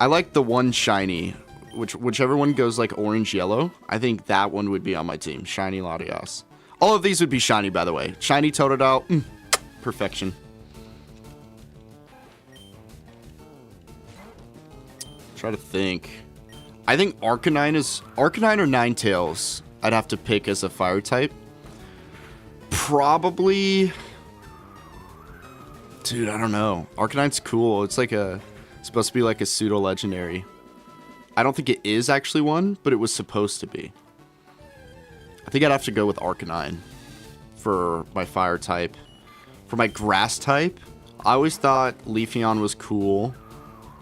I like the one Shiny, whichever one goes like orange-yellow. I think that one would be on my team. Shiny Latias. All of these would be shiny, by the way. Shiny Totodile. Perfection. Try to think. I think Arcanine or Ninetales I'd have to pick as a fire type. Probably... Dude, I don't know. Arcanine's cool. It's like a... It's supposed to be like a pseudo-legendary. I don't think it is actually one, but it was supposed to be. I think I'd have to go with Arcanine for my fire type. For my grass type, I always thought Leafeon was cool,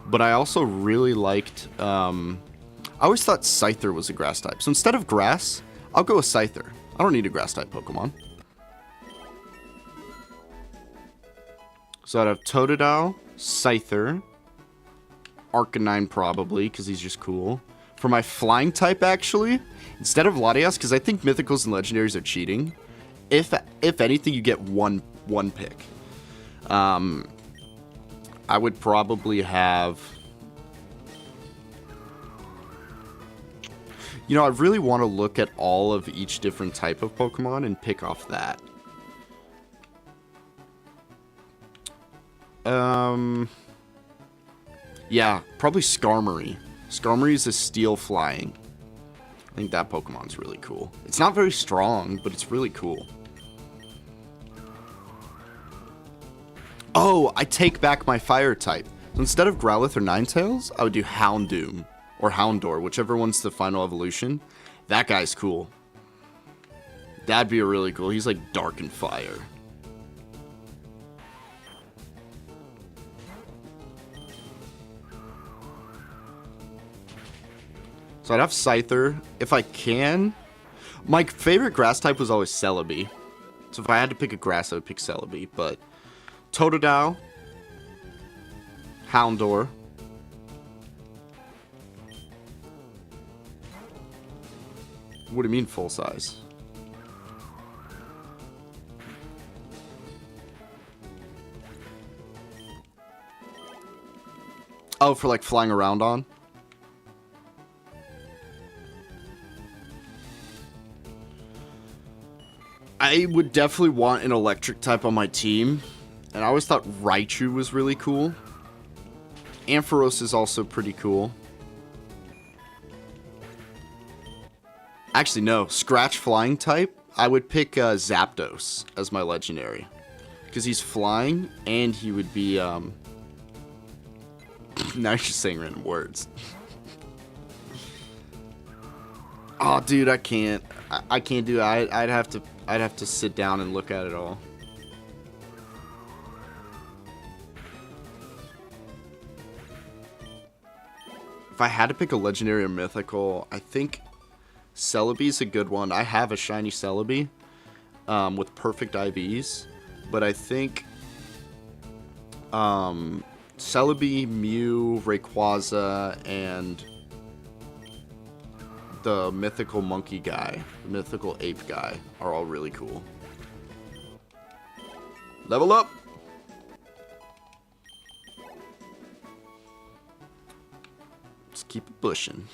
but I also really liked... I always thought Scyther was a grass type. So instead of grass, I'll go with Scyther. I don't need a grass type Pokemon. So I'd have Totodile, Scyther, Arcanine probably, because he's just cool. For my flying type, actually, instead of Latias, because I think Mythicals and Legendaries are cheating. If anything, you get one pick. I would probably have... You know, I really want to look at all of each different type of Pokemon and pick off that. Yeah, probably Skarmory. Skarmory is a steel flying. I think that Pokemon's really cool. It's not very strong, but it's really cool. Oh, I take back my fire type. So instead of Growlithe or Ninetales, I would do Houndoom or Houndour, whichever one's the final evolution. That guy's cool. That'd be really cool. He's like dark and fire. So I'd have Scyther, if I can. My favorite grass type was always Celebi. So if I had to pick a grass, I would pick Celebi. But Totodile, Houndour, what do you mean full size? Oh, for like flying around on? I would definitely want an electric type on my team. And I always thought Raichu was really cool. Ampharos is also pretty cool. Actually, no. Scratch flying type. I would pick Zapdos as my legendary. Because he's flying and he would be... Now you're just saying random words. Oh, dude, I can't. I can't do it. I'd have to sit down and look at it all. If I had to pick a legendary or mythical, I think Celebi's a good one. I have a shiny Celebi with perfect IVs, but I think Celebi, Mew, Rayquaza, and the mythical monkey guy, the mythical ape guy are all really cool. Level up! Let's keep it pushing.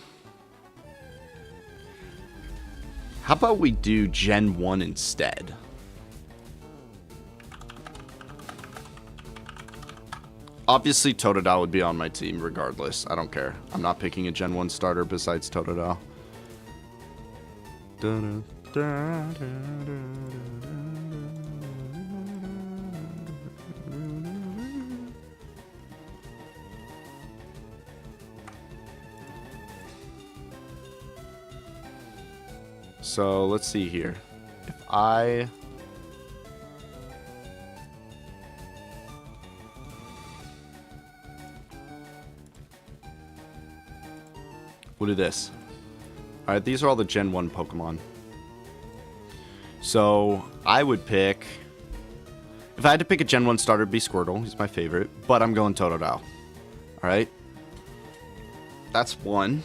How about we do Gen 1 instead? Obviously, Totodile would be on my team regardless. I don't care. I'm not picking a Gen 1 starter besides Totodile. So let's see here. If I we'll do this. Alright, these are all the Gen 1 Pokemon. So I would pick, if I had to pick a Gen 1 starter, it'd be Squirtle. He's my favorite, but I'm going Totodile. Alright. That's one.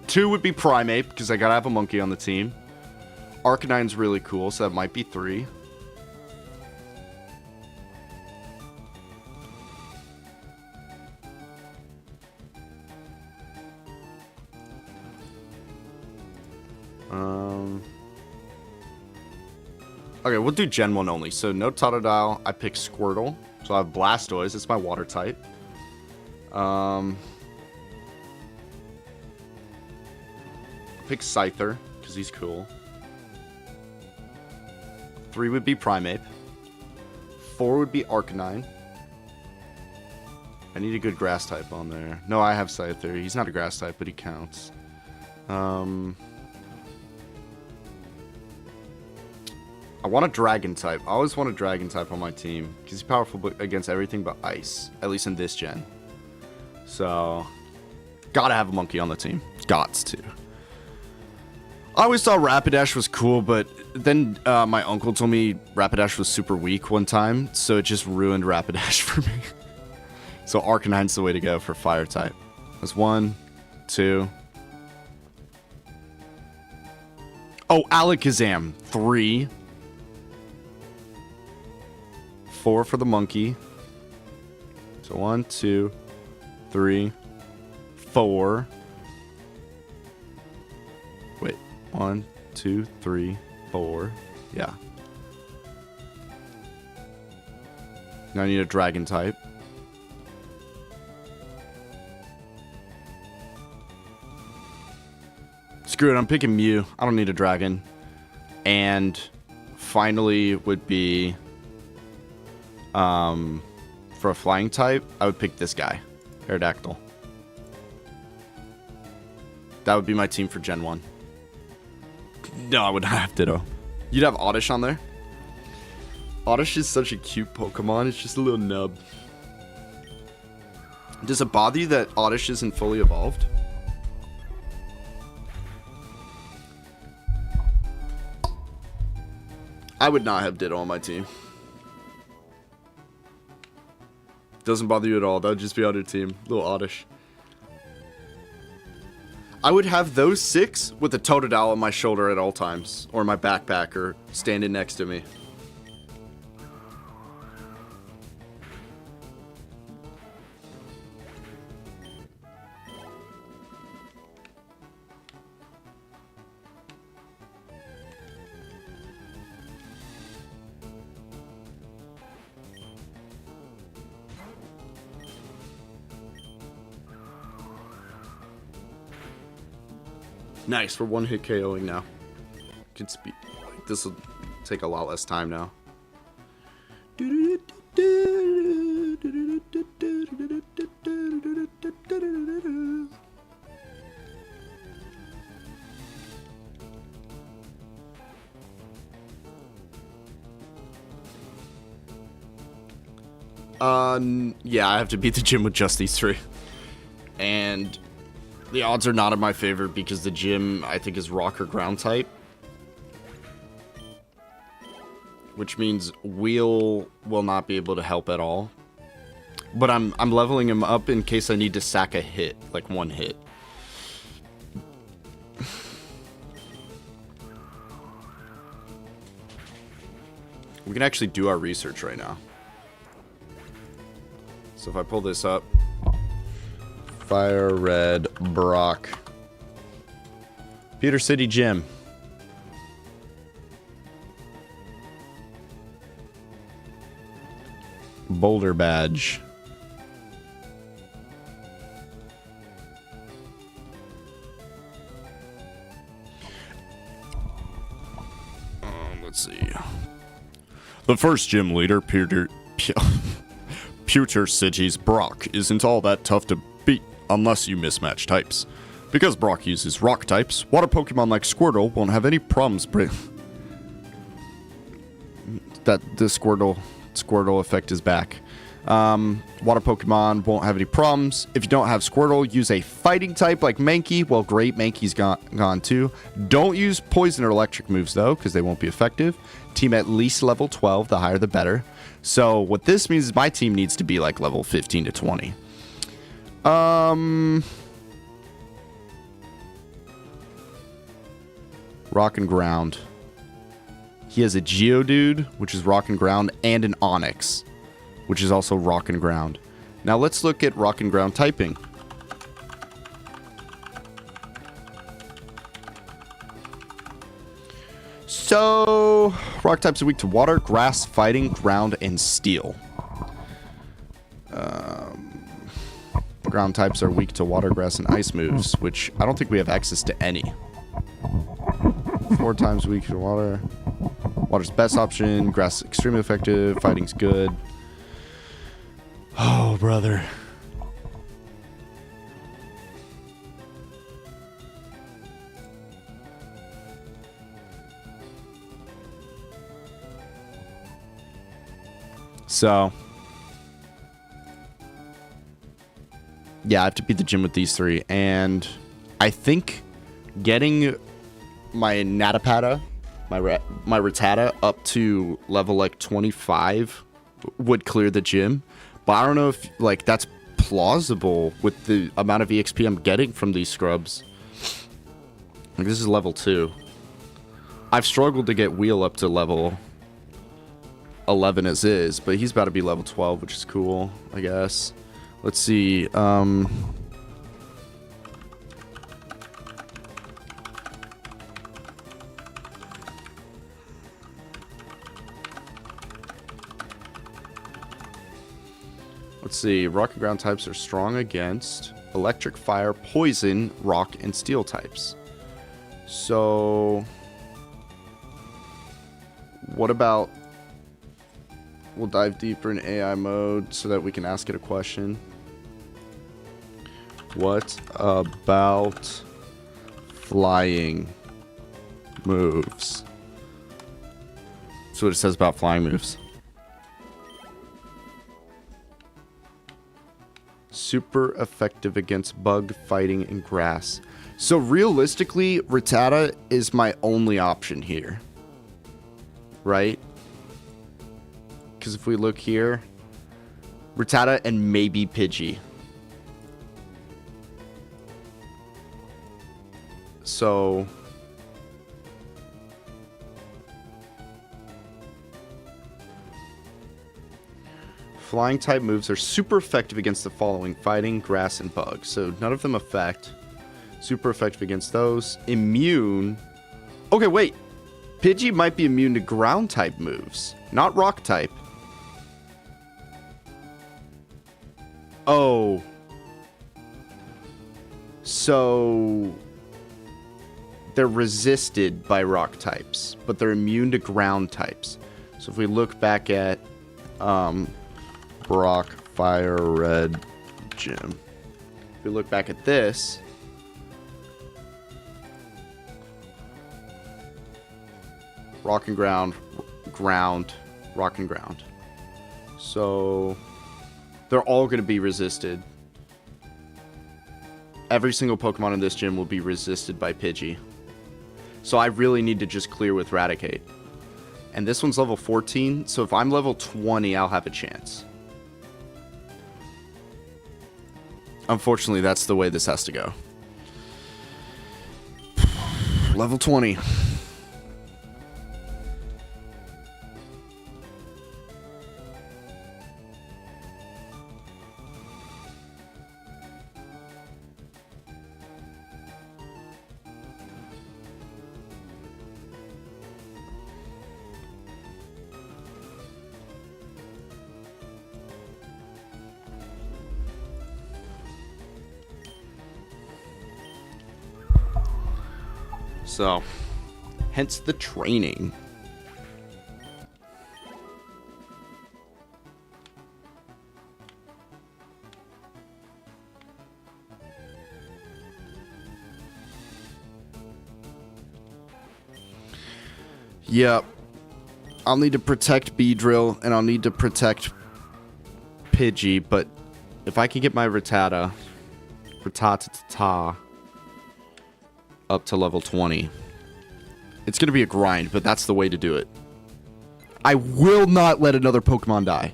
Two would be Primeape, because I gotta have a monkey on the team. Arcanine's really cool, so that might be three. Okay, we'll do Gen 1 only. So no Totodile. I pick Squirtle. So I have Blastoise. It's my water type. Pick Scyther, because he's cool. 3 would be Primeape. 4 would be Arcanine. I need a good grass type on there. No, I have Scyther. He's not a grass type, but he counts. I want a dragon type. I always want a dragon type on my team, because he's powerful against everything but ice, at least in this gen. So, gotta have a monkey on the team. Gots to. I always thought Rapidash was cool, but then my uncle told me Rapidash was super weak one time, so it just ruined Rapidash for me. So Arcanine's the way to go for fire type. That's 1, 2. Oh, Alakazam, 3. 4 for the monkey. So 1, 2, 3, 4. Wait, 1, 2, 3, 4. Yeah. Now I need a dragon type. Screw it, I'm picking Mew. I don't need a dragon. And finally would be for a flying type, I would pick this guy, Aerodactyl. That would be my team for Gen 1. No, I would not have Ditto. You'd have Oddish on there? Oddish is such a cute Pokemon. It's just a little nub. Does it bother you that Oddish isn't fully evolved? I would not have Ditto on my team. Doesn't bother you at all. That would just be on your team. Little Oddish. I would have those 6 with a Totodile on my shoulder at all times. Or my backpack, or standing next to me. Nice, we're one hit KOing now. Could speed. This will take a lot less time now. Yeah, I have to beat the gym with just these three. And the odds are not in my favor because the gym, I think, is rock or ground type. Which means Wheel will not be able to help at all. But I'm leveling him up in case I need to sack a hit, like one hit. We can actually do our research right now. So if I pull this up, FireRed Brock, Peter City Gym. Boulder badge. Let's see. The first gym leader, Pewter City's Brock, isn't all that tough to beat unless you mismatch types. Because Brock uses rock types, water Pokemon like Squirtle won't have any problems that the Squirtle effect is back. Water Pokemon won't have any problems. If you don't have Squirtle, use a fighting type like Mankey. Well, great, Mankey's gone too. Don't use poison or electric moves though, because they won't be effective. Team at least level 12, the higher the better. So what this means is my team needs to be like level 15 to 20. Rock and Ground. He has a Geodude, which is Rock and Ground, and an Onix, which is also Rock and Ground. Now let's look at Rock and Ground typing. So, rock types are weak to water, grass, fighting, ground, and steel. Ground types are weak to water, grass, and ice moves, which I don't think we have access to any. 4 times weak to water. Water's best option. Grass is extremely effective. Fighting's good. Oh, brother. So, yeah, I have to beat the gym with these three. And I think getting my Natapata, my Rattata, up to level like 25 would clear the gym. But I don't know if like that's plausible with the amount of EXP I'm getting from these scrubs. Like, this is level 2. I've struggled to get Wheel up to level 11 as is, but he's about to be level 12, which is cool, I guess. Let's see. Let's see. Rock and ground types are strong against electric, fire, poison, rock, and steel types. So, what about... We'll dive deeper in AI mode so that we can ask it a question. What about flying moves? That's what it says about flying moves. Super effective against bug, fighting, and grass. So realistically, Rattata is my only option here. Right? Because if we look here, Rattata and maybe Pidgey. So... Flying type moves are super effective against the following: fighting, grass, and bug. So none of them affect. Super effective against those. Immune. Okay, wait. Pidgey might be immune to ground type moves, not rock type. Oh. So they're resisted by rock types, but they're immune to ground types. So if we look back at Brock FireRed Gym, if we look back at this, rock and ground, ground, rock and ground. So they're all going to be resisted. Every single Pokemon in this gym will be resisted by Pidgey. So I really need to just clear with Raticate. And this one's level 14, so if I'm level 20, I'll have a chance. Unfortunately, that's the way this has to go. Level 20. So, hence the training. Yep. I'll need to protect Beedrill, and I'll need to protect Pidgey, but if I can get my Rattata up to level 20. It's going to be a grind, but that's the way to do it. I will not let another Pokemon die.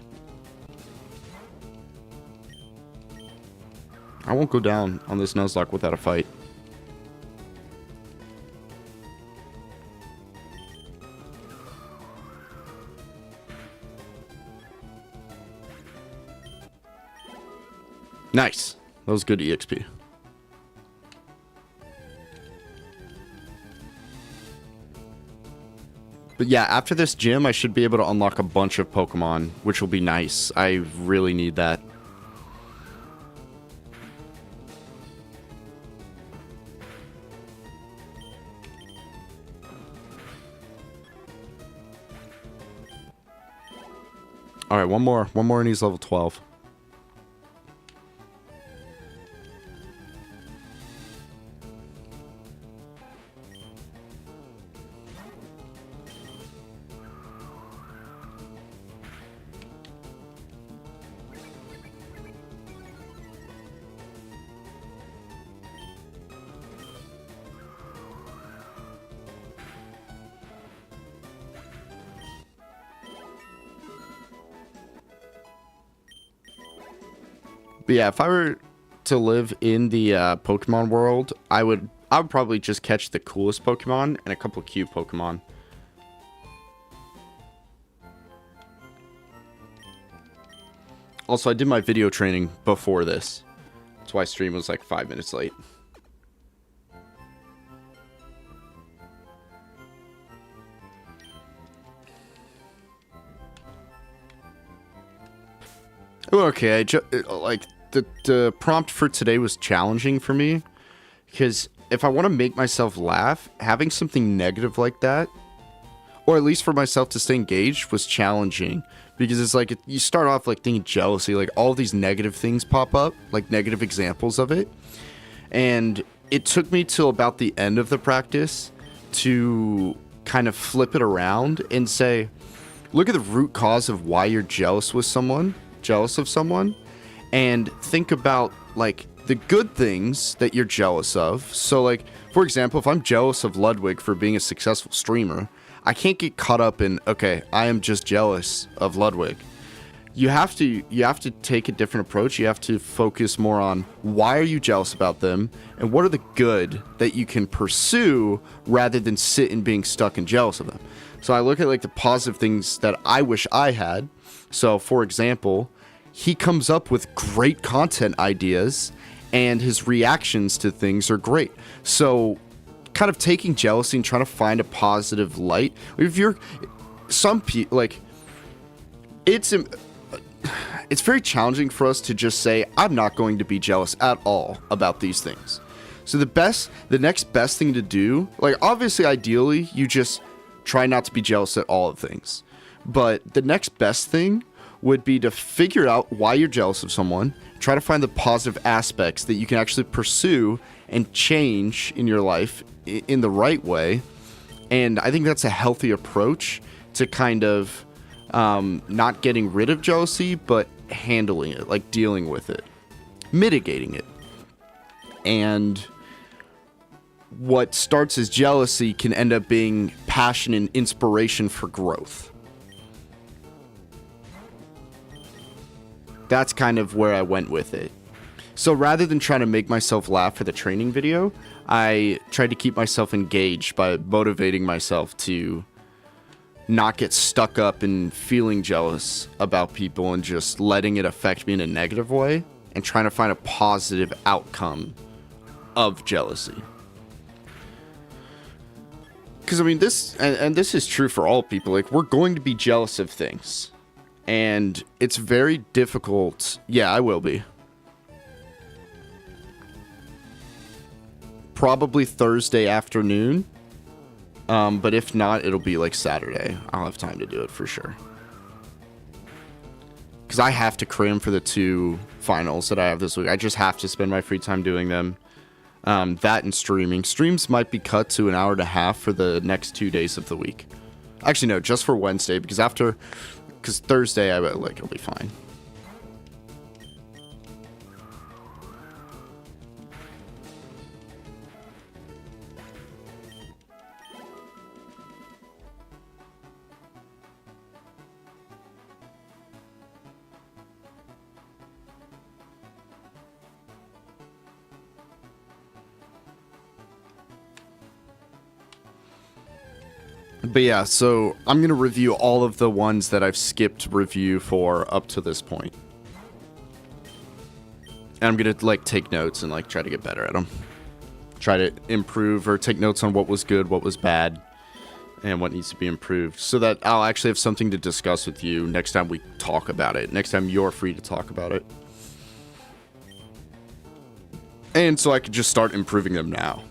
I won't go down on this Nuzlocke without a fight. Nice. That was good EXP. But yeah, after this gym, I should be able to unlock a bunch of Pokemon, which will be nice. I really need that. Alright, one more. One more and he's level 12. But yeah, if I were to live in the Pokemon world, I would probably just catch the coolest Pokemon and a couple cute Pokemon. Also, I did my video training before this. That's why stream was like 5 minutes late. Okay, the prompt for today was challenging for me, because if I want to make myself laugh, having something negative like that, or at least for myself to stay engaged, was challenging, because it's like you start off like thinking jealousy, like all these negative things pop up, like negative examples of it, and it took me till about the end of the practice to kind of flip it around and say, look at the root cause of why you're jealous of someone, and think about like the good things that you're jealous of. So like, for example, if I'm jealous of Ludwig for being a successful streamer, I can't get caught up in, okay, I am just jealous of Ludwig. You have to take a different approach. You have to focus more on why are you jealous about them and what are the good that you can pursue rather than sit and being stuck and jealous of them. So I look at like the positive things that I wish I had. So for example, he comes up with great content ideas and his reactions to things are great. So kind of taking jealousy and trying to find a positive light. If you're some people, like, it's very challenging for us to just say, I'm not going to be jealous at all about these things. So the next best thing to do, like obviously ideally you just try not to be jealous at all of things. But the next best thing would be to figure out why you're jealous of someone, try to find the positive aspects that you can actually pursue and change in your life in the right way. And I think that's a healthy approach to kind of not getting rid of jealousy, but handling it, like dealing with it, mitigating it. And what starts as jealousy can end up being passion and inspiration for growth. That's kind of where I went with it. So rather than trying to make myself laugh for the training video, I tried to keep myself engaged by motivating myself to not get stuck up in feeling jealous about people and just letting it affect me in a negative way and trying to find a positive outcome of jealousy. Because, I mean, this is true for all people. Like, we're going to be jealous of things. And it's very difficult. Yeah, I will be. Probably Thursday afternoon. But if not, it'll be like Saturday. I'll have time to do it for sure. Because I have to cram for the 2 finals that I have this week. I just have to spend my free time doing them. That and streaming. Streams might be cut to an hour and a half for the next 2 days of the week. Actually, no, just for Wednesday. Because Thursday, it'll be fine. But yeah, so I'm going to review all of the ones that I've skipped review for up to this point. And I'm going to, like, take notes and, like, try to get better at them. Try to improve or take notes on what was good, what was bad, and what needs to be improved. So that I'll actually have something to discuss with you next time we talk about it. Next time you're free to talk about it. And so I could just start improving them now.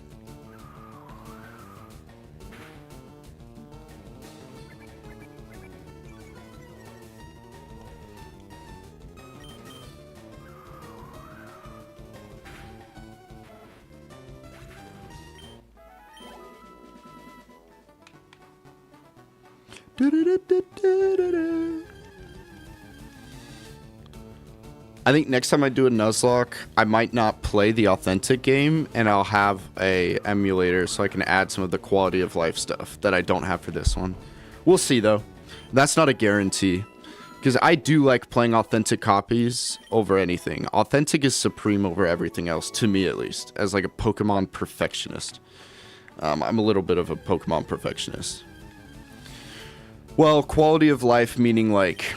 I think next time I do a Nuzlocke, I might not play the authentic game, and I'll have a emulator so I can add some of the quality of life stuff that I don't have for this one. We'll see, though. That's not a guarantee, because I do like playing authentic copies over anything. Authentic is supreme over everything else, to me at least, as like a Pokemon perfectionist. I'm a little bit of a Pokemon perfectionist. Well, quality of life meaning like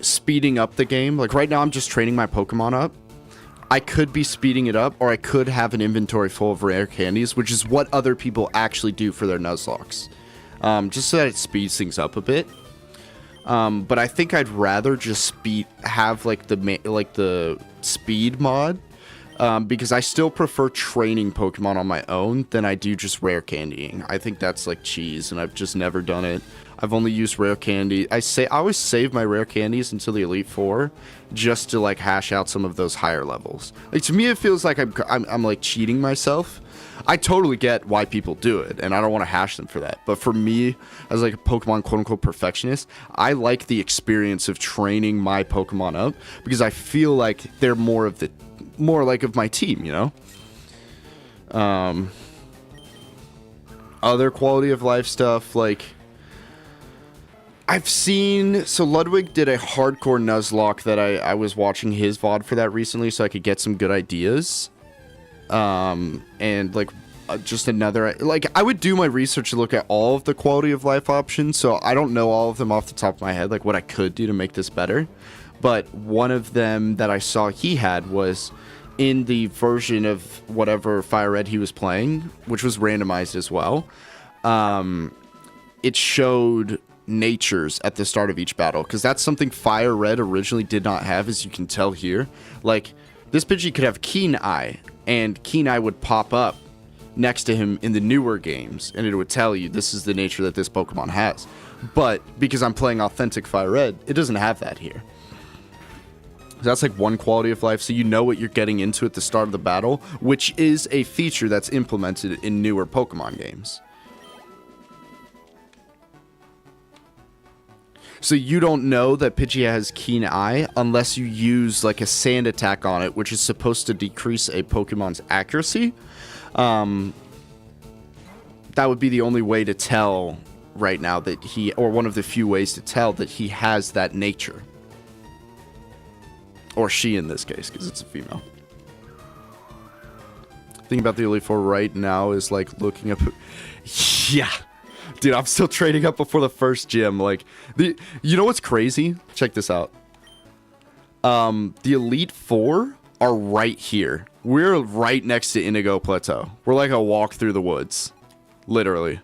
speeding up the game. Like right now I'm just training my Pokemon up. I could be speeding it up, or I could have an inventory full of rare candies, which is what other people actually do for their Nuzlocks. Just so that it speeds things up a bit. But I think I'd rather just have like the speed mod. Because I still prefer training Pokemon on my own than I do just rare candying. I think that's like cheese, and I've just never done it. I've only used rare candy. I always save my rare candies until the Elite Four, just to like hash out some of those higher levels. Like to me, it feels like I'm like cheating myself. I totally get why people do it, and I don't want to hash them for that. But for me, as like a Pokemon quote-unquote perfectionist, I like the experience of training my Pokemon up because I feel like they're more like of my team, you know? Other quality of life stuff, like I've seen, so Ludwig did a hardcore Nuzlocke that I was watching his VOD for that recently so I could get some good ideas. And like just another, like I would do my research to look at all of the quality of life options. So I don't know all of them off the top of my head, like what I could do to make this better. But one of them that I saw he had was in the version of whatever FireRed he was playing, which was randomized as well. It showed natures at the start of each battle, because that's something FireRed originally did not have, as you can tell here. Like This Pidgey could have Keen Eye, and Keen Eye would pop up next to him in the newer games, and it would tell you this is the nature that this Pokemon has. But because I'm playing authentic FireRed, it doesn't have that here. So that's like one quality of life, so you know what you're getting into at the start of the battle, which is a feature that's implemented in newer Pokemon games. So you don't know that Pidgey has Keen Eye unless you use like a sand attack on it, which is supposed to decrease a Pokemon's accuracy. That would be the only way to tell right now that he, or one of the few ways to tell that he has that nature. Or she in this case, because it's a female. Thinking about the Elite Four right now is like looking up. Yeah. Dude, I'm still trading up before the first gym. Like, you know what's crazy? Check this out. The Elite Four are right here. We're right next to Indigo Plateau. We're like a walk through the woods. Literally.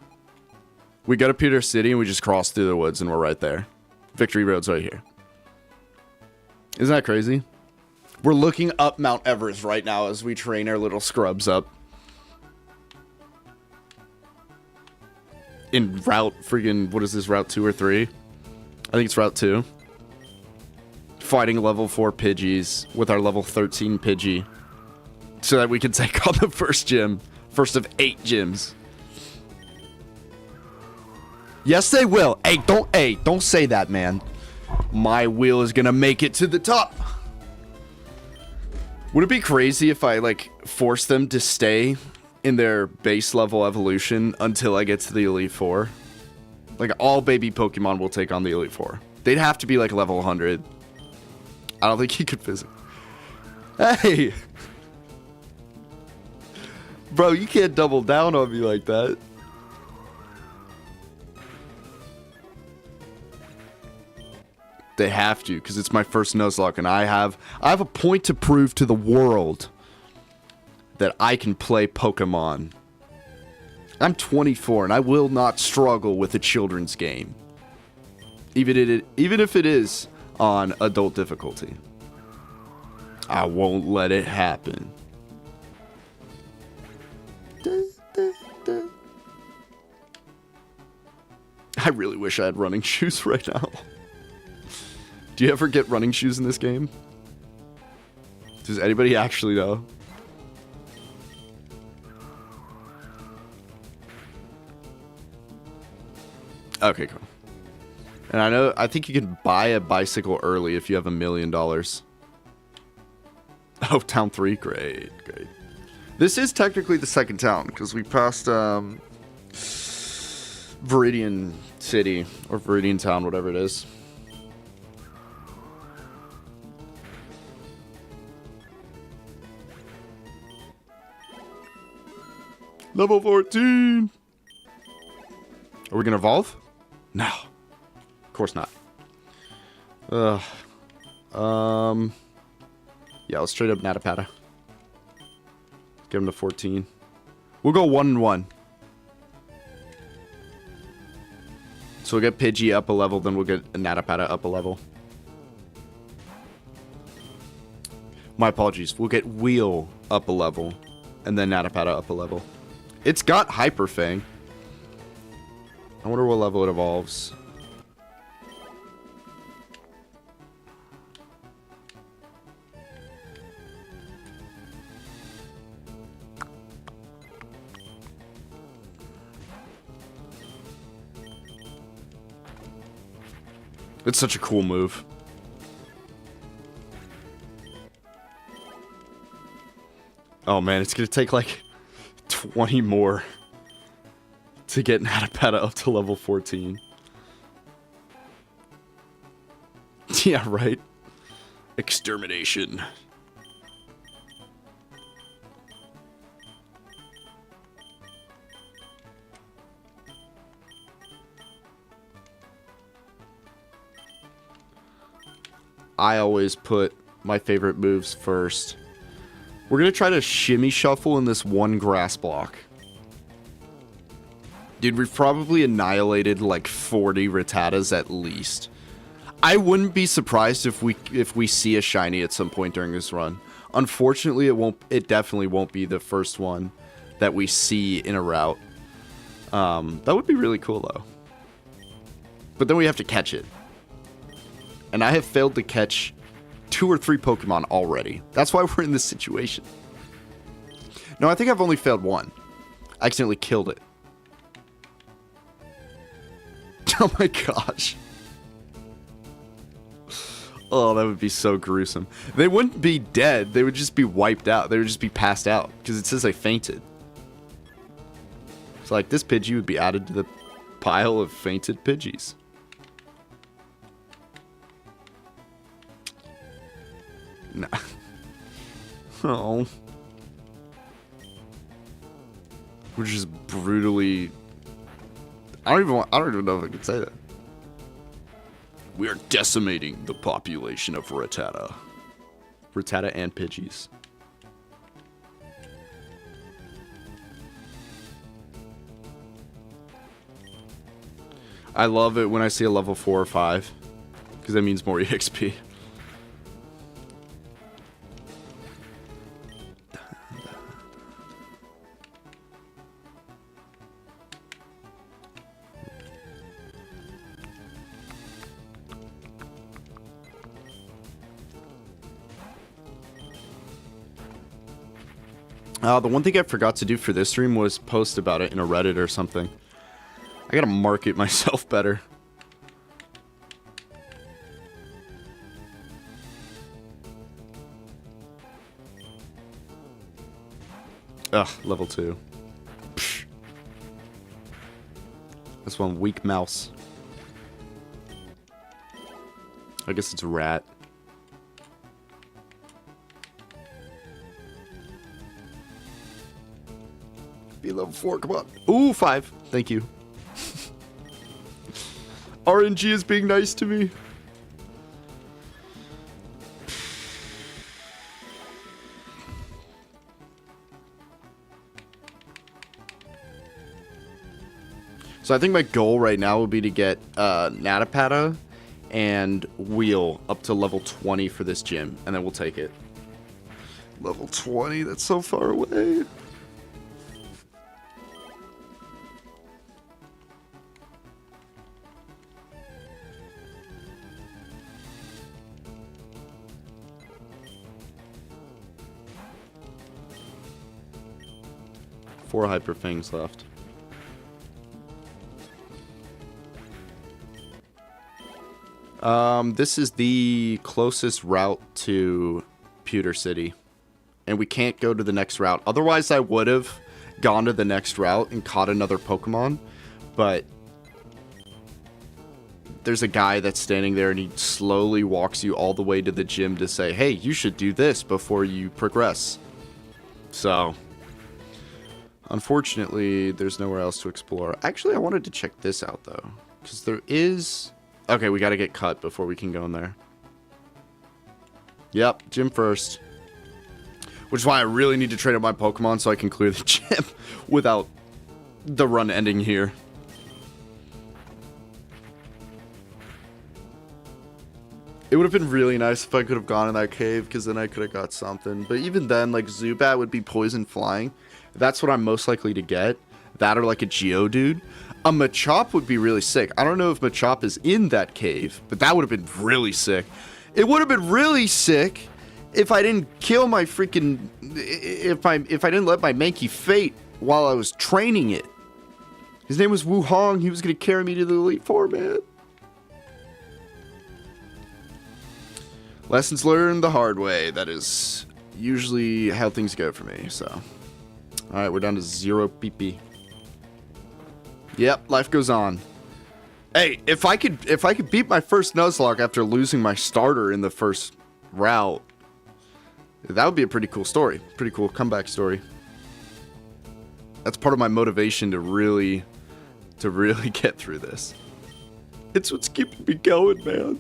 We go to Peter City and we just cross through the woods and we're right there. Victory Road's right here. Isn't that crazy? We're looking up Mount Everest right now as we train our little scrubs up. In route friggin', what is this, route 2 or 3? I think it's route 2. Fighting level 4 Pidgeys with our level 13 Pidgey. So that we can take on the first gym. First of 8 gyms. Yes, they will. Hey, don't say that, man. My wheel is gonna make it to the top. Would it be crazy if I, like, force them to stay in their base level evolution until I get to the Elite Four? Like, all baby Pokemon will take on the Elite Four. They'd have to be, like, level 100. I don't think he could visit. Hey! Bro, you can't double down on me like that. They have to, because it's my first Nuzlocke, and I have a point to prove to the world that I can play Pokemon. I'm 24, and I will not struggle with a children's game. Even if it is on adult difficulty. I won't let it happen. I really wish I had running shoes right now. Do you ever get running shoes in this game? Does anybody actually know? Okay, cool. And I think you can buy a bicycle early if you have $1 million. Oh, town 3? Great. This is technically the second town, because we passed Viridian City, or Viridian Town, whatever it is. Level 14! Are we gonna evolve? No. Of course not. Yeah, let's trade up Natapata. Get him to 14. We'll go 1-1. So we'll get Pidgey up a level, then we'll get a Natapata up a level. My apologies. We'll get Wheel up a level, and then Natapata up a level. It's got Hyper Fang. I wonder what level it evolves. It's such a cool move. Oh man, it's gonna take like 20 more to get Natapata up to level 14. Yeah, right? Extermination. I always put my favorite moves first. We're going to try to shimmy shuffle in this one grass block. Dude, we've probably annihilated like 40 Rattatas at least. I wouldn't be surprised if we see a shiny at some point during this run. Unfortunately, it definitely won't be the first one that we see in a route. That would be really cool, though. But then we have to catch it. And I have failed to catch 2 or 3 Pokemon already. That's why we're in this situation. No, I think I've only failed 1. I accidentally killed it. Oh my gosh. Oh, that would be so gruesome. They wouldn't be dead. They would just be wiped out. They would just be passed out. Because it says they fainted. So, like, this Pidgey would be added to the pile of fainted Pidgeys. Nah. Oh. We're just brutally... I don't even know if I can say that. We are decimating the population of Rattata. Rattata and Pidgeys. I love it when I see a level 4 or 5. Because that means more EXP. The one thing I forgot to do for this stream was post about it in a Reddit or something. I gotta market myself better. Ugh, level 2. Psh. This one, weak mouse. I guess it's a rat. Be level 4, come on. Ooh, 5. Thank you. RNG is being nice to me. So I think my goal right now would be to get Natapata and Wheel up to level 20 for this gym, and then we'll take it. Level 20? That's so far away. Four Hyper Fangs left. This is the closest route to Pewter City. And we can't go to the next route. Otherwise, I would have gone to the next route and caught another Pokemon. But there's a guy that's standing there and he slowly walks you all the way to the gym to say, hey, you should do this before you progress. So... unfortunately, there's nowhere else to explore. Actually, I wanted to check this out, though. Because there is... okay, we got to get cut before we can go in there. Yep, gym first. Which is why I really need to train up my Pokemon so I can clear the gym without the run ending here. It would have been really nice if I could have gone in that cave, because then I could have got something. But even then, like, Zubat would be poison flying. That's what I'm most likely to get. That or like a Geodude. A Machop would be really sick. I don't know if Machop is in that cave, but that would have been really sick. It would have been really sick if I didn't kill my freaking... If I didn't let my Mankey fate while I was training it. His name was Wu Hong. He was going to carry me to the Elite Four, man. Lessons learned the hard way. That is usually how things go for me, so... alright, we're down to 0 PP. Yep, life goes on. Hey, if I could beat my first Nuzlocke after losing my starter in the first route, that would be a pretty cool story. Pretty cool comeback story. That's part of my motivation to really get through this. It's what's keeping me going, man.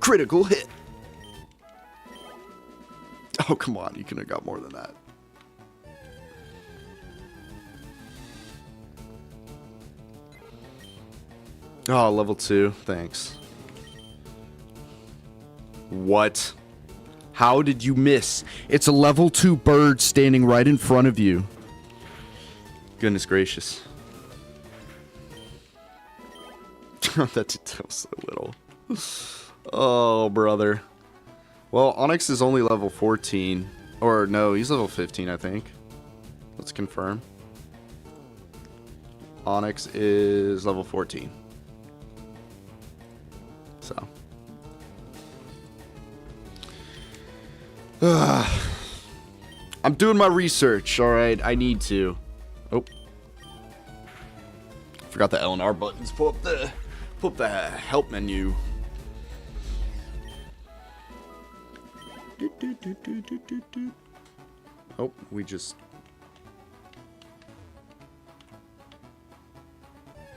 Critical hit. Oh, come on. You could have got more than that. Oh, level 2. Thanks. What? How did you miss? It's a level 2 bird standing right in front of you. Goodness gracious. That was so little. Oh, brother. Well, Onyx is only level 14. Or, no, he's level 15, I think. Let's confirm. Onyx is level 14. So. I'm doing my research, alright? I need to. Oh. Forgot the L and R buttons. Pull up the help menu. Oh, we just...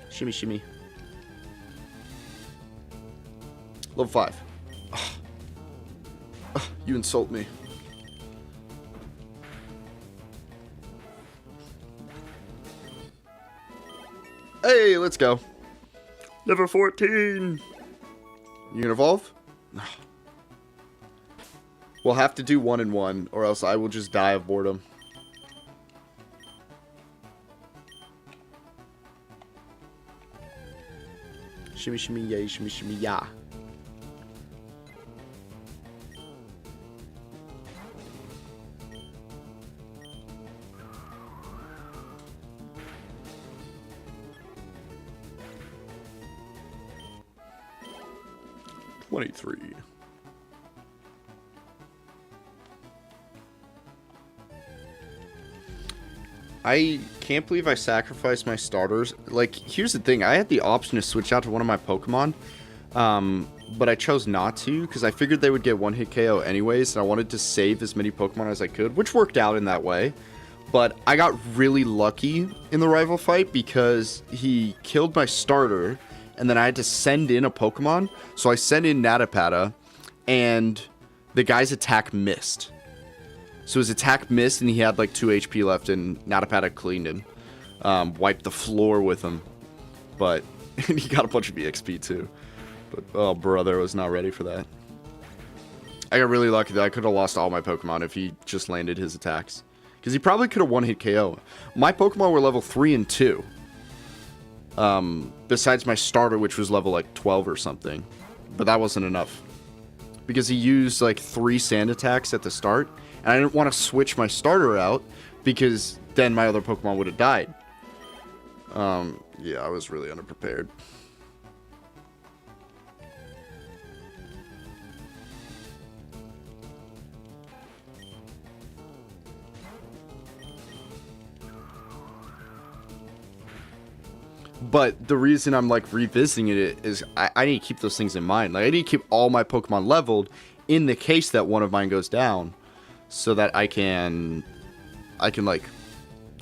Shimmy, shimmy. Level 5. You insult me. Hey, let's go. Level 14. You gonna evolve? We'll have to do 1 and 1, or else I will just die of boredom. Shimmy, shimmy, yay, shimmy, shimmy, ya. $23. I can't believe I sacrificed my starters. Like, here's the thing. I had the option to switch out to one of my Pokemon, but I chose not to because I figured they would get one-hit KO anyways, and I wanted to save as many Pokemon as I could, which worked out in that way. But I got really lucky in the rival fight because he killed my starter, and then I had to send in a Pokemon. So I sent in Natapata, and the guy's attack missed. So his attack missed, and he had like 2 HP left, and Natapata cleaned him. Wiped the floor with him. But and he got a bunch of EXP too. But, oh, brother, I was not ready for that. I got really lucky that I could have lost all my Pokemon if he just landed his attacks. Because he probably could have one-hit KO. My Pokemon were level 3 and 2. Besides my starter, which was level like 12 or something. But that wasn't enough. Because he used like 3 sand attacks at the start. And I didn't want to switch my starter out because then my other Pokemon would have died. Yeah, I was really underprepared. But the reason I'm like revisiting it is I need to keep those things in mind. Like I need to keep all my Pokemon leveled in the case that one of mine goes down, so that I can like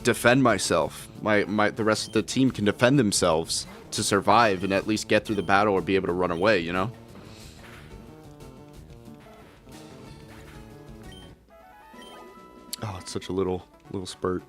defend myself. The rest of the team can defend themselves to survive and at least get through the battle or be able to run away, you know? Oh, it's such a little spurt.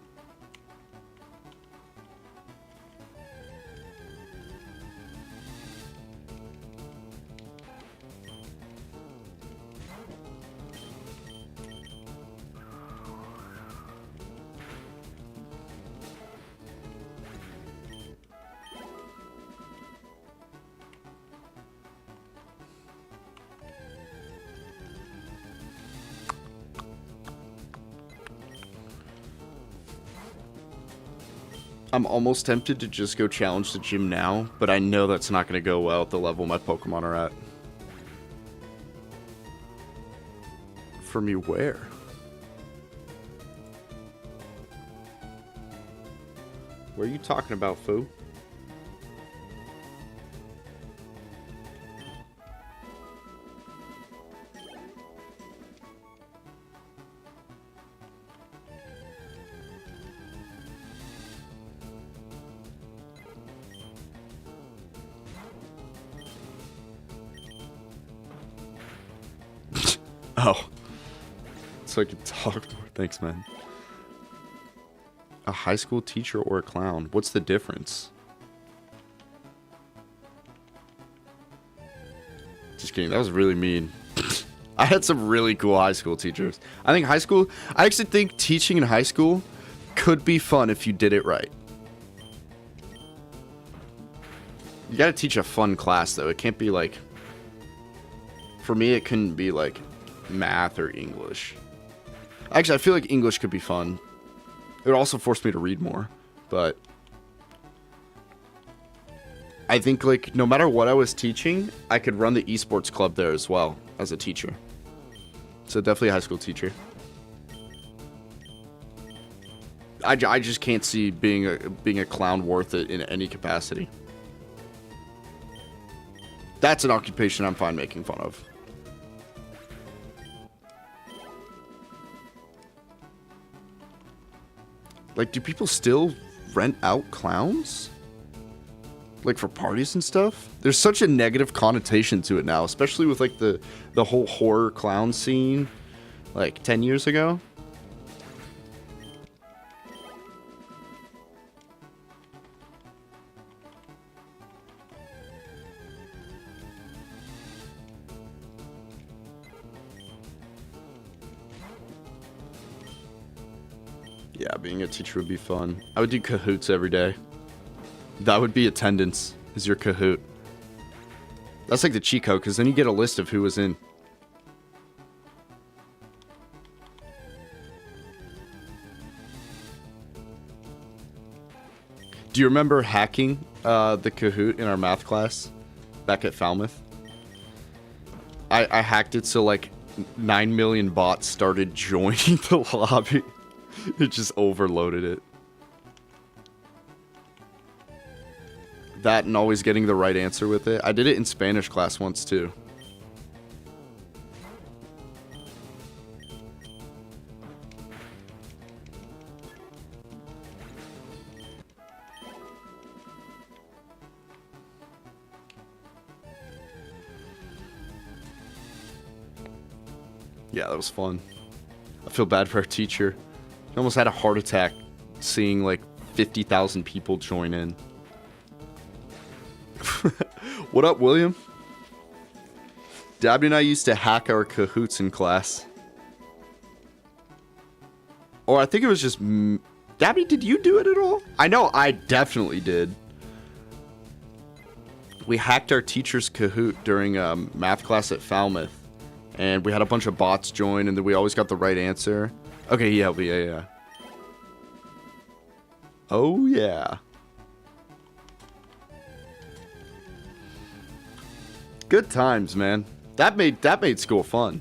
I'm almost tempted to just go challenge the gym now, but I know that's not going to go well at the level my Pokemon are at. For me, where? What are you talking about, Foo? Oh. So I can talk more. Thanks, man. A high school teacher or a clown? What's the difference? Just kidding. That was really mean. I had some really cool high school teachers. I actually think teaching in high school could be fun if you did it right. You gotta teach a fun class, though. It can't be like... For me, it couldn't be like math or English. Actually, I feel like English could be fun. It would also force me to read more, but... I think, like, no matter what I was teaching, I could run the esports club there as well as a teacher. So definitely a high school teacher. I just can't see being a clown worth it in any capacity. That's an occupation I'm fine making fun of. Like, do people still rent out clowns? Like, for parties and stuff? There's such a negative connotation to it now, especially with, like, the whole horror clown scene, like, 10 years ago. Yeah, being a teacher would be fun. I would do cahoots every day. That would be attendance, is your Kahoot. That's like the cheat code, because then you get a list of who was in. Do you remember hacking the Kahoot in our math class back at Falmouth? I hacked it so like 9 million bots started joining the lobby. It just overloaded it. That and always getting the right answer with it. I did it in Spanish class once too. Yeah, that was fun. I feel bad for our teacher. He almost had a heart attack seeing like 50,000 people join in. What up, William? Dabney and I used to hack our Kahoots in class. Or I think it was just... Dabney, did you do it at all? I know I definitely did. We hacked our teacher's Kahoot during math class at Falmouth. And we had a bunch of bots join, and then we always got the right answer. Okay, he helped me. Yeah. Oh, yeah. Good times, man. That made school fun.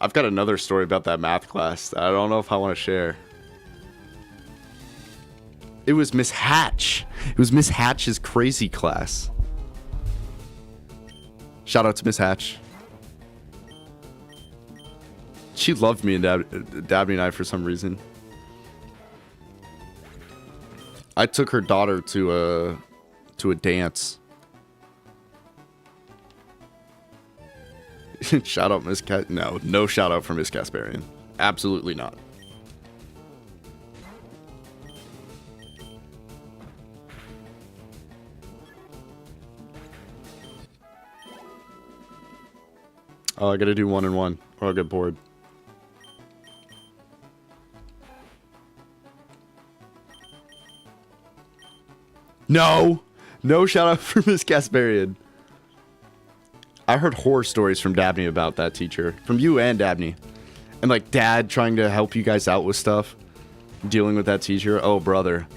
I've got another story about that math class that I don't know if I want to share. It was Miss Hatch. It was Miss Hatch's crazy class. Shout out to Miss Hatch. She loved me and Dabney and I for some reason. I took her daughter to a dance. Shout out Miss Cat. No shout out for Miss Kasparian. Absolutely not. Oh, I gotta do 1 and 1 or I'll get bored. No shout out for Miss Kasparian. I heard horror stories from Dabney about that teacher. From you and Dabney. And like Dad trying to help you guys out with stuff. Dealing with that teacher. Oh, brother.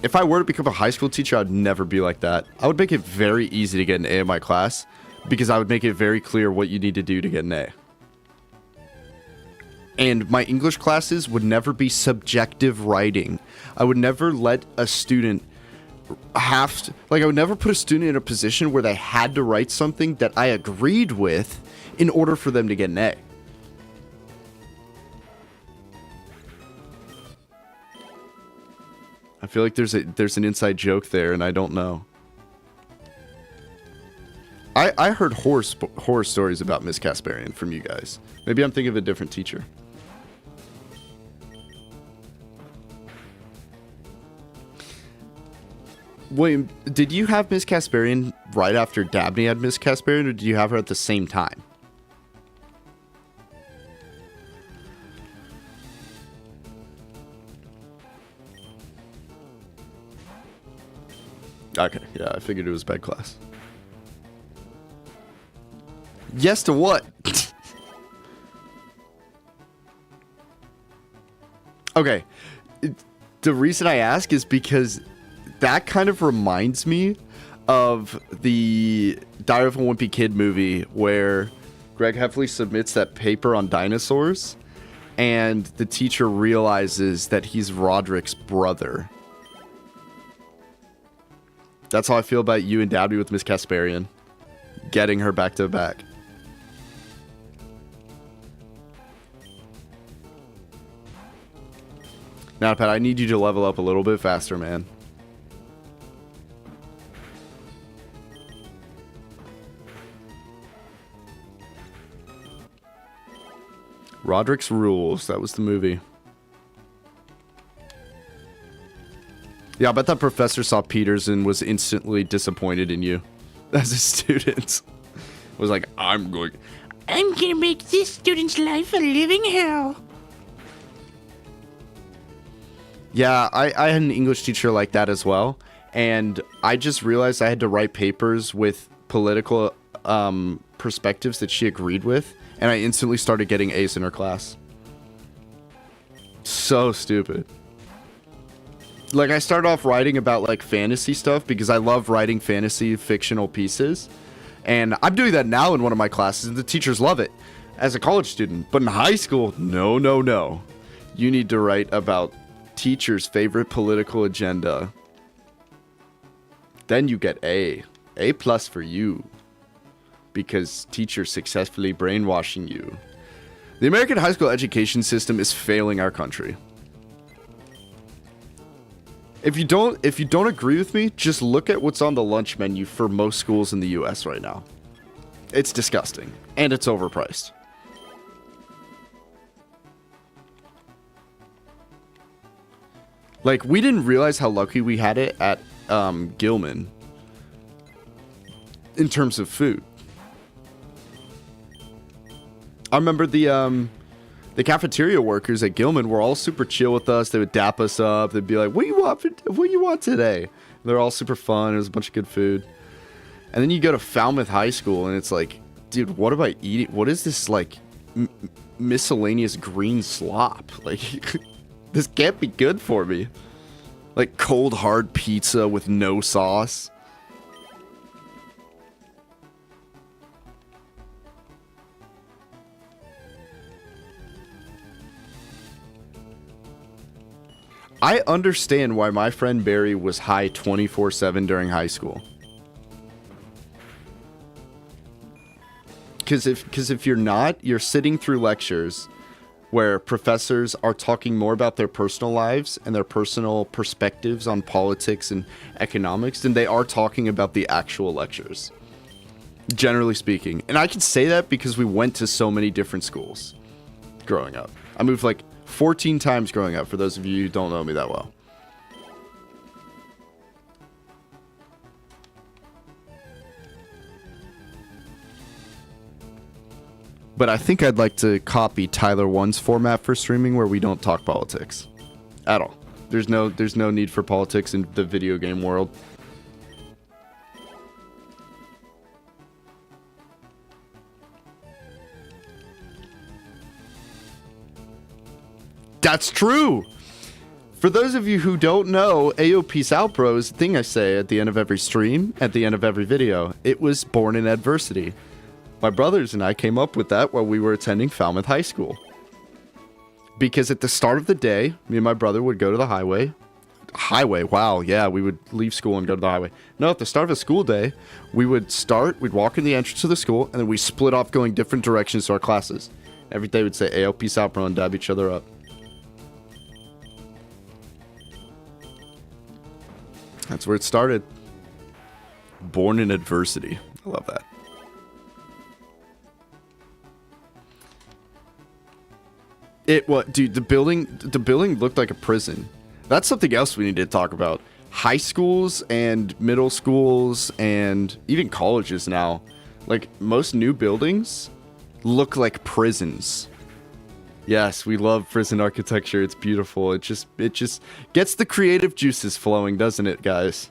If I were to become a high school teacher, I'd never be like that. I would make it very easy to get an A in my class. Because I would make it very clear what you need to do to get an A. And my English classes would never be subjective writing. I would never let a student I would never put a student in a position where they had to write something that I agreed with in order for them to get an A. I feel like there's an inside joke there and I don't know. I heard horror stories about Miss Kasparian from you guys. Maybe I'm thinking of a different teacher. William, did you have Miss Kasparian right after Dabney had Miss Kasparian, or did you have her at the same time? Okay, yeah, I figured it was bed class. Yes to what? Okay, the reason I ask is because that kind of reminds me of the Diary of a Wimpy Kid movie where Greg Heffley submits that paper on dinosaurs and the teacher realizes that he's Roderick's brother. That's how I feel about you and Dabby with Miss Kasparian. Getting her back to back. Now, Pat, I need you to level up a little bit faster, man. Roderick's Rules. That was the movie. Yeah, I bet that professor saw Peters and was instantly disappointed in you as a student. Was like, I'm gonna make this student's life a living hell. Yeah, I had an English teacher like that as well. And I just realized I had to write papers with political perspectives that she agreed with. And I instantly started getting A's in her class. So stupid. Like, I started off writing about, like, fantasy stuff because I love writing fantasy fictional pieces. And I'm doing that now in one of my classes, and the teachers love it as a college student. But in high school, no, no, no. You need to write about teacher's favorite political agenda. Then you get A. A+ for you. Because teacher successfully brainwashing you. The American high school education system is failing our country. If you don't agree with me, just look at what's on the lunch menu for most schools in the US right now. It's disgusting and it's overpriced. Like, we didn't realize how lucky we had it at Gilman in terms of food. I remember the cafeteria workers at Gilman were all super chill with us. They would dap us up. They'd be like, what do you want today? And they're all super fun. It was a bunch of good food. And then you go to Falmouth High School and it's like, dude, what am I eating? What is this, like, miscellaneous green slop? Like, this can't be good for me. Like, cold, hard pizza with no sauce. I understand why my friend Barry was high 24/7 during high school. Because if you're not, you're sitting through lectures where professors are talking more about their personal lives and their personal perspectives on politics and economics than they are talking about the actual lectures. Generally speaking. And I can say that because we went to so many different schools growing up. I moved like 14 times growing up, for those of you who don't know me that well. But I think I'd like to copy Tyler 1's format for streaming where we don't talk politics. At all. There's no need for politics in the video game world. That's true. For those of you who don't know, Ayo Peace Out Bro is the thing I say at the end of every stream, at the end of every video. It was born in adversity. My brothers and I came up with that while we were attending Falmouth High School. Because at the start of the day, me and my brother would go to the highway. Highway, wow, yeah, we would leave school and go to the highway. No, at the start of a school day, we'd walk in the entrance of the school, and then we split off going different directions to our classes. Every day we'd say, Ayo Peace Out Bro, and dab each other up. That's where it started. Born in adversity. I love that. What, dude, the building looked like a prison. That's something else we need to talk about. High schools and middle schools and even colleges now, like most new buildings look like prisons. Yes, we love prison architecture. It's beautiful. It just gets the creative juices flowing, doesn't it, guys?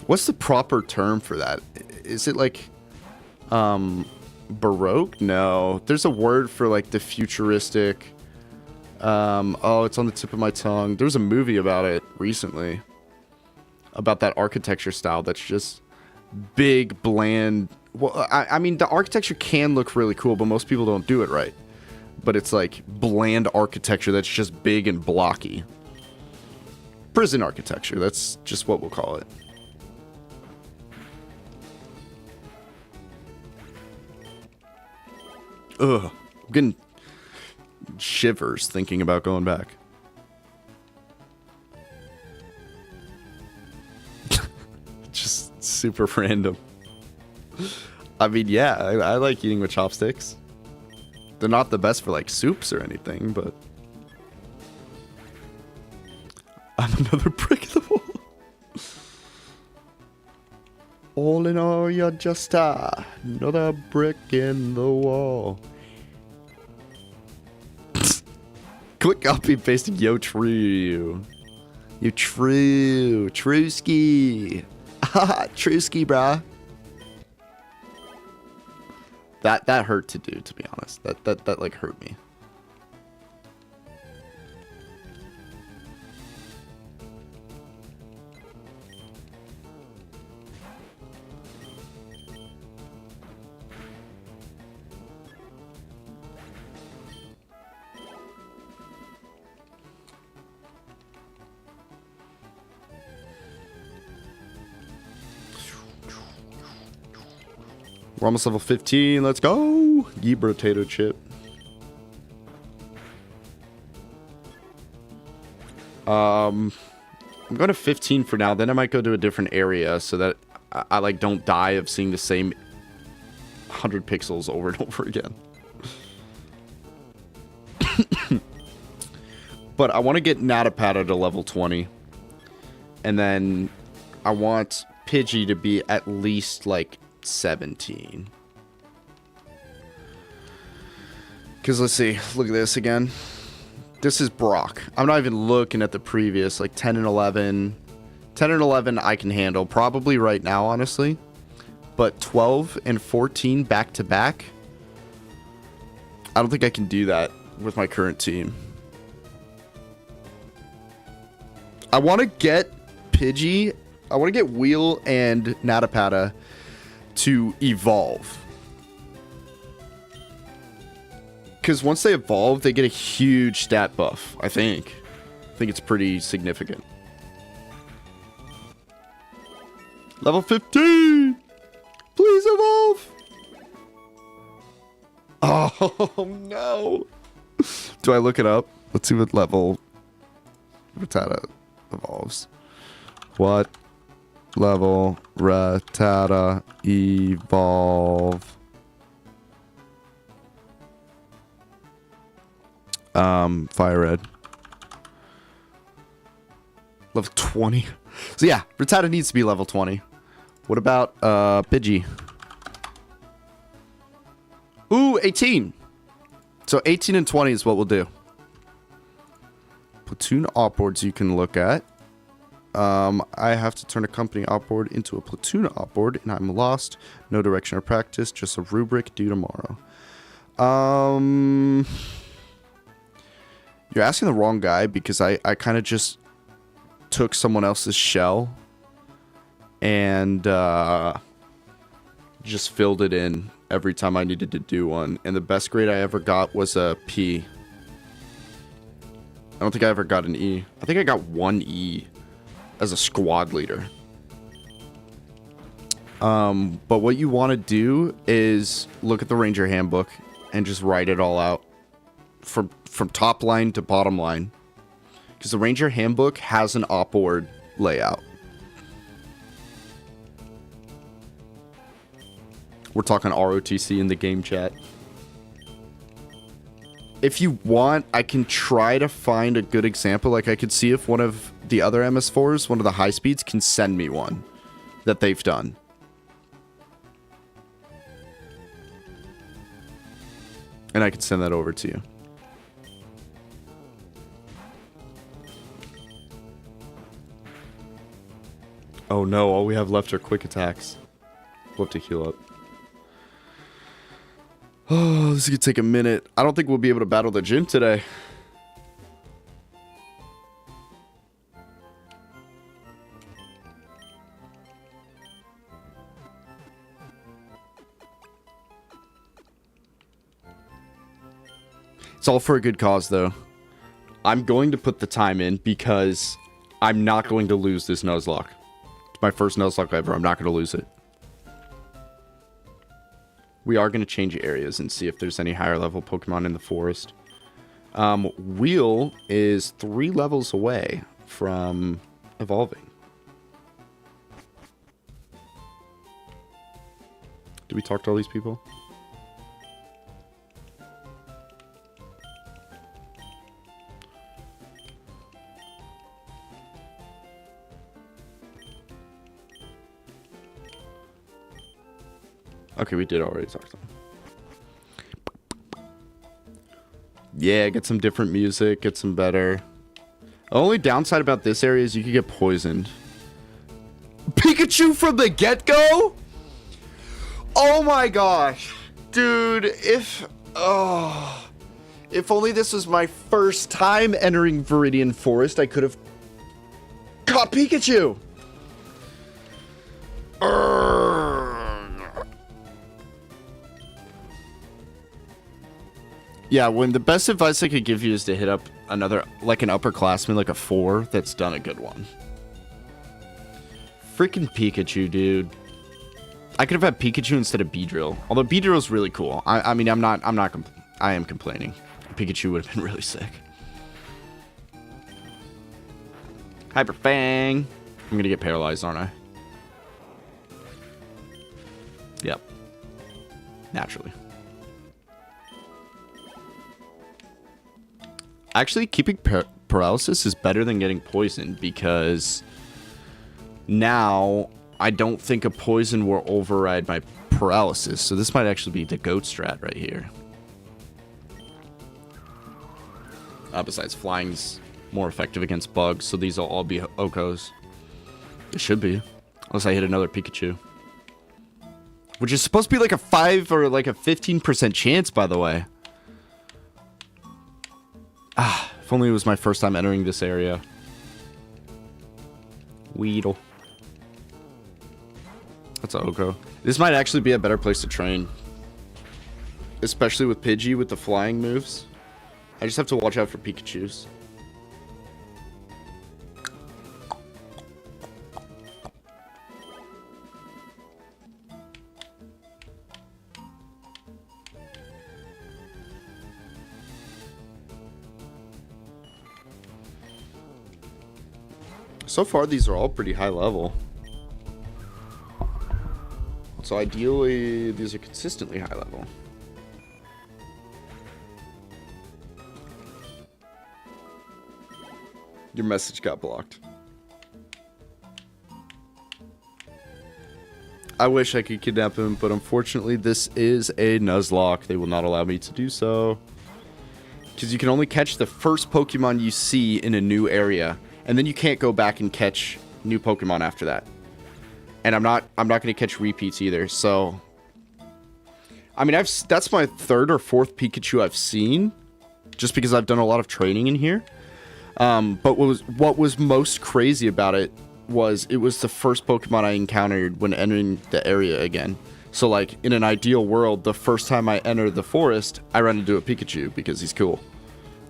What's the proper term for that? Is it like Baroque? No. There's a word for like the futuristic. Oh, it's on the tip of my tongue. There was a movie about it recently. About that architecture style that's just big, bland. Well, I mean, the architecture can look really cool, but most people don't do it right. But it's like bland architecture that's just big and blocky. Prison architecture, that's just what we'll call it. Ugh, I'm getting shivers thinking about going back. Just super random. I mean, yeah, I like eating with chopsticks. They're not the best for like soups or anything, but I'm another brick in the wall. All in all, you're just another brick in the wall. Quick copy and pasting, yo, true. You true. Trueski. Trueski, brah. That hurt to do, to be honest. That like hurt me. We're almost level 15. Let's go. Ye potato chip. I'm going to 15 for now. Then I might go to a different area so that I like don't die of seeing the same 100 pixels over and over again. But I want to get Natapada to level 20. And then I want Pidgey to be at least like 17. Because let's see, look at this again. This is Brock. I'm not even looking at the previous, like 10 and 11. 10 and 11 I can handle probably right now, honestly. But 12 and 14 back to back, I don't think I can do that with my current team. I want to get Pidgey, I want to get Wheel and Natapada to evolve. Because once they evolve, they get a huge stat buff, I think. I think it's pretty significant. Level 15! Please evolve! Oh, no. Do I look it up? Let's see what level Rattata evolves. What level Rattata evolve? FireRed. Level 20. So yeah, Rattata needs to be level 20. What about Pidgey? Ooh, 18. So 18 and 20 is what we'll do. Platoon opboards you can look at. I have to turn a company opboard into a platoon opboard, and I'm lost. No direction or practice, just a rubric due tomorrow. You're asking the wrong guy because I kind of just took someone else's shell and just filled it in every time I needed to do one. And the best grade I ever got was a P. I don't think I ever got an E. I think I got one E as a squad leader. But what you want to do is look at the Ranger Handbook and just write it all out from top line to bottom line. Because the Ranger Handbook has an opboard layout. We're talking ROTC in the game chat. if you want, I can try to find a good example. Like, I could see if one of the other MS4s, one of the high speeds, can send me one that they've done. And I can send that over to you. Oh no, all we have left are quick attacks. We'll have to heal up. Oh, this could take a minute. I don't think we'll be able to battle the gym today. It's all for a good cause, though. I'm going to put the time in because I'm not going to lose this Nuzlocke. It's my first Nuzlocke ever. I'm not going to lose it. We are going to change areas and see if there's any higher level Pokemon in the forest. Wheel is 3 levels away from evolving. Did we talk to all these people? Okay, we did already talk to them. Yeah, get some different music, get some better. The only downside about this area is you could get poisoned. Pikachu from the get-go? Oh my gosh. Dude, if only this was my first time entering Viridian Forest, I could have caught Pikachu. Yeah, when the best advice I could give you is to hit up another, like an upperclassman, like a 4, that's done a good one. Freaking Pikachu, dude. I could have had Pikachu instead of Beedrill. Although Beedrill's really cool. I mean, I am complaining. Pikachu would have been really sick. Hyper Fang. I'm gonna get paralyzed, aren't I? Yep. Naturally. Actually, keeping paralysis is better than getting poisoned because now I don't think a poison will override my paralysis. So this might actually be the GOAT strat right here. Besides, flying's more effective against bugs, so these will all be Okos. It should be. Unless I hit another Pikachu. Which is supposed to be like a 5 or like a 15% chance, by the way. Ah, if only it was my first time entering this area. Weedle. That's an Oko. This might actually be a better place to train. Especially with Pidgey with the flying moves. I just have to watch out for Pikachus. So far, these are all pretty high level. So ideally, these are consistently high level. Your message got blocked. I wish I could kidnap him, but unfortunately, this is a Nuzlocke. They will not allow me to do so. Because you can only catch the first Pokemon you see in a new area. And then you can't go back and catch new Pokemon after that. And I'm not going to catch repeats either. So, I mean, that's my 3rd or 4th Pikachu I've seen, just because I've done a lot of training in here. But what was most crazy about it was the first Pokemon I encountered when entering the area again. So, like, in an ideal world, the first time I enter the forest, I run into a Pikachu because he's cool.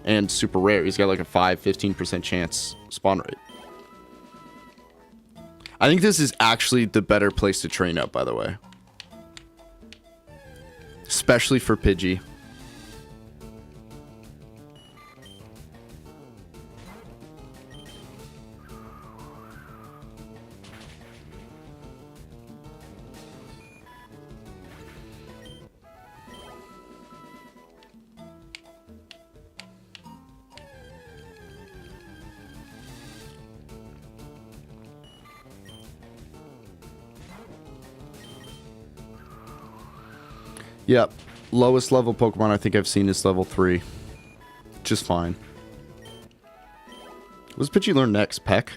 And super rare. He's got like a 5-15% chance spawn rate. I think this is actually the better place to train up, by the way. Especially for Pidgey. Yep. Lowest level Pokemon I think I've seen is level 3. Just fine. What's Pidgey learn next? Peck?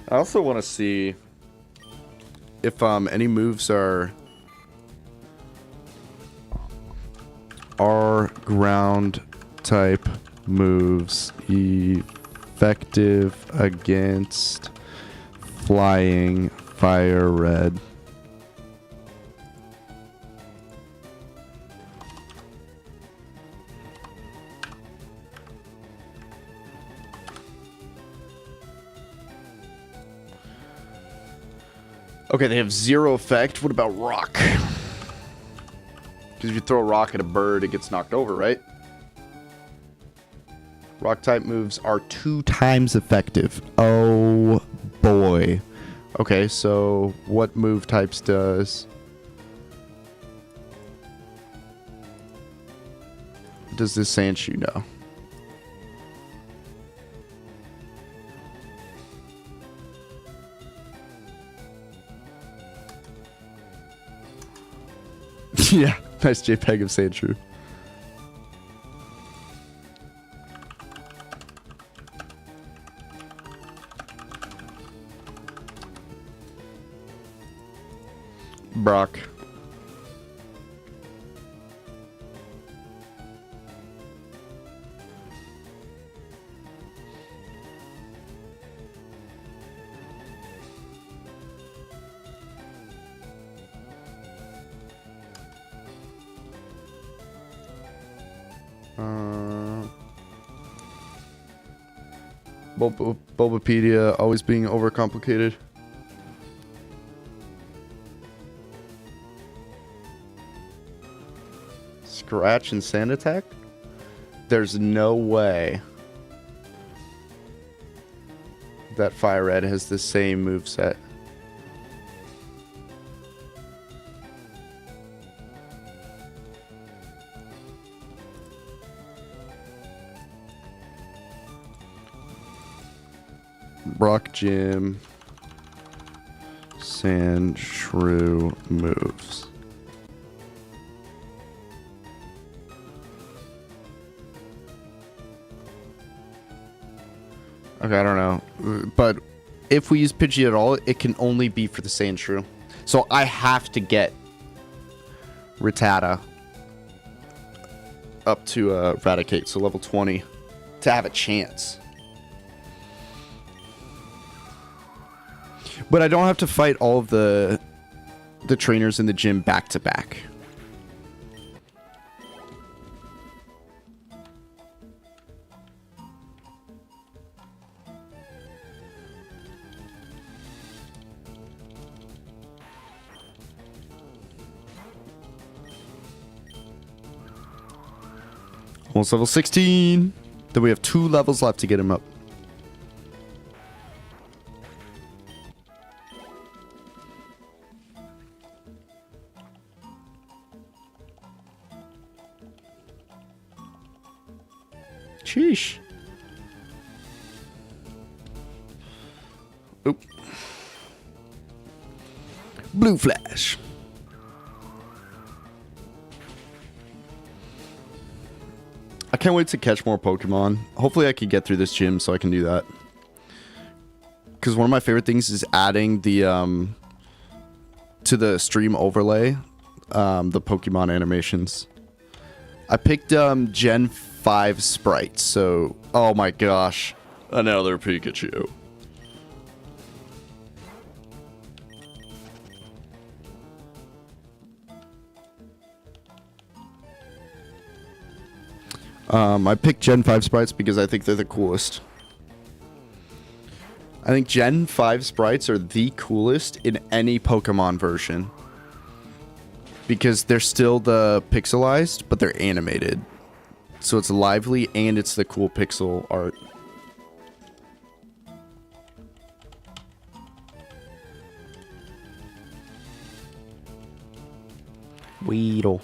I also want to see if any moves are ground type moves effective against flying FireRed. Okay, they have 0 effect. What about rock? Because if you throw a rock at a bird, it gets knocked over, right? Rock type moves are 2 times effective. Oh boy. Okay, so what move types does this Sandshrew know? Yeah, nice JPEG of Sandshrew. Brock. Bulbapedia always being overcomplicated. Scratch and Sand Attack? There's no way that FireRed has the same moveset. Rock Gym, Sandshrew moves. Okay, I don't know. But if we use Pidgey at all, it can only be for the Sandshrew. So I have to get Rattata up to Eradicate, so level 20, to have a chance. But I don't have to fight all of the trainers in the gym back to back. Almost level 16. Then we have 2 levels left to get him up. Sheesh. Oop. Blue Flash. I can't wait to catch more Pokemon. Hopefully I can get through this gym so I can do that. Because one of my favorite things is adding the to the stream overlay the Pokemon animations. I picked Gen 5 sprites, so oh my gosh, another Pikachu. I picked Gen 5 sprites because I think they're the coolest. I think Gen 5 sprites are the coolest in any Pokemon version. Because they're still the pixelized, but they're animated. So it's lively and it's the cool pixel art. Weedle.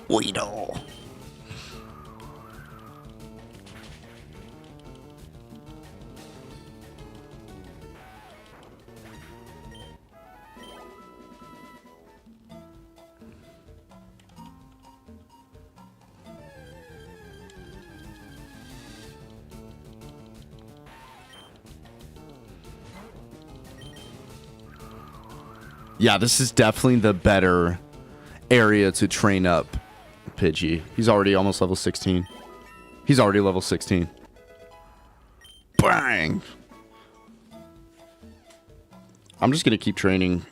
Weedle. Yeah, this is definitely the better area to train up Pidgey. He's already almost level 16. He's already level 16. Bang! I'm just going to keep training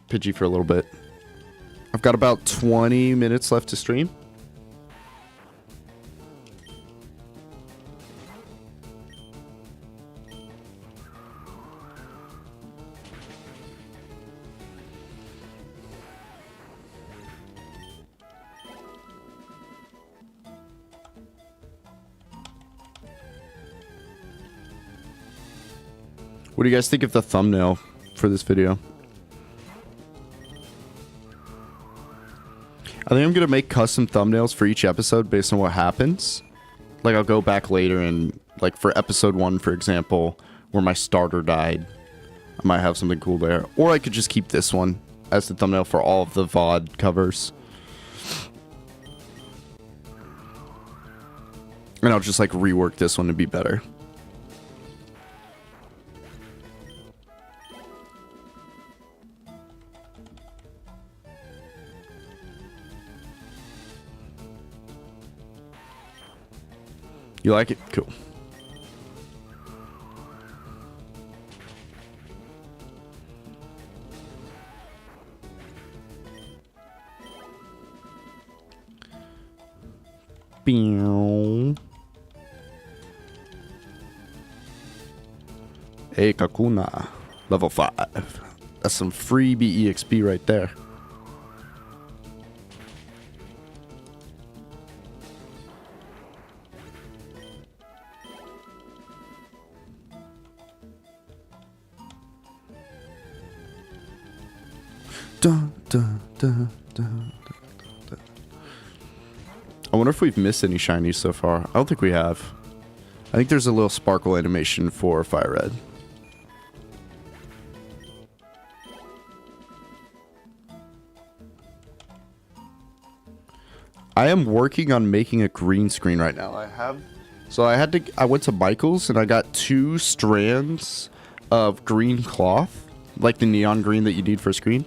Pidgey for a little bit. I've got about 20 minutes left to stream. What do you guys think of the thumbnail for this video? I think I'm going to make custom thumbnails for each episode based on what happens. Like, I'll go back later and, like, for episode 1, for example, where my starter died, I might have something cool there. Or I could just keep this one as the thumbnail for all of the VOD covers. And I'll just, like, rework this one to be better. You like it? Cool. Hey, Kakuna. Level 5. That's some free BEXP right there. Dun, dun, dun, dun, dun. I wonder if we've missed any shinies so far. I don't think we have. I think there's a little sparkle animation for FireRed. I am working on making a green screen right now. I went to Michael's and I got 2 strands of green cloth, like the neon green that you need for a screen.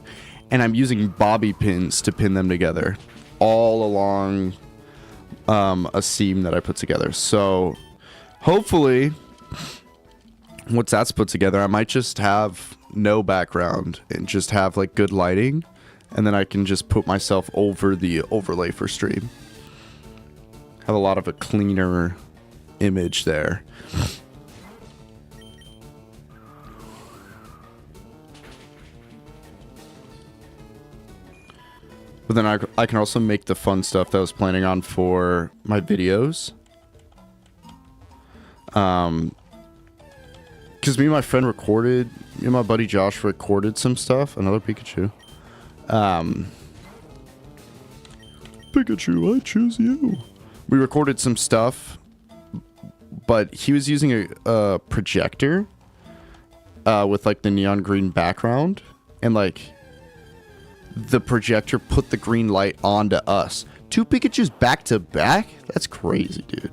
And I'm using bobby pins to pin them together all along a seam that I put together. So hopefully once that's put together, I might just have no background and just have like good lighting. And then I can just put myself over the overlay for stream. Have a lot of a cleaner image there. But then I can also make the fun stuff that I was planning on for my videos. Because me and my friend me and my buddy Josh recorded some stuff. Another Pikachu. Pikachu, I choose you. We recorded some stuff, but he was using a projector with like the neon green background, and like the projector put the green light onto us. 2 Pikachus back to back? That's crazy, dude.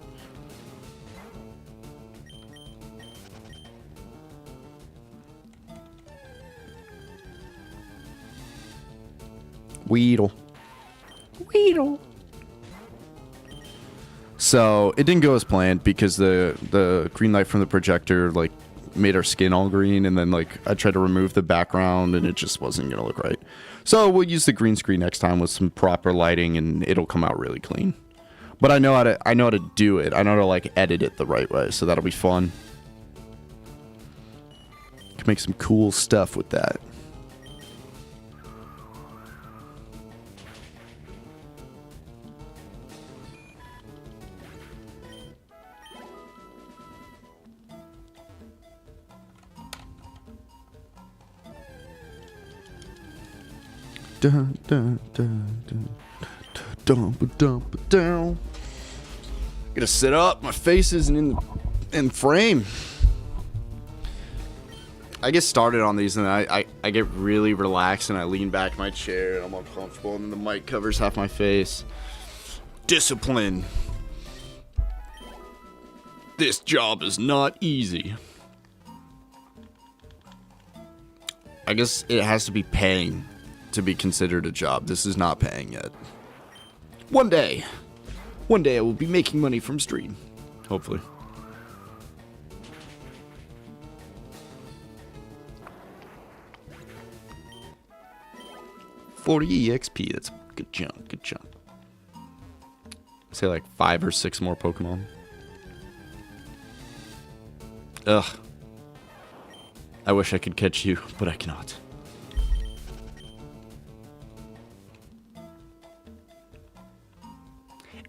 Weedle. So it didn't go as planned because the green light from the projector like made our skin all green, and then like I tried to remove the background and it just wasn't gonna look right. So we'll use the green screen next time with some proper lighting and it'll come out really clean. But I know how to do it. I know how to like edit it the right way, so that'll be fun. Can make some cool stuff with that. Dun, dun, dun, dun, dun, dun, dun. Gonna sit up. My face isn't in frame. I get started on these and I get really relaxed and I lean back in my chair and I'm uncomfortable and then the mic covers half my face. Discipline. This job is not easy. I guess it has to be paying to be considered a job. This is not paying yet. One day I will be making money from stream. Hopefully. $40 EXP. That's a good chunk. Good chunk. Say like 5 or 6 more Pokemon. Ugh. I wish I could catch you, but I cannot.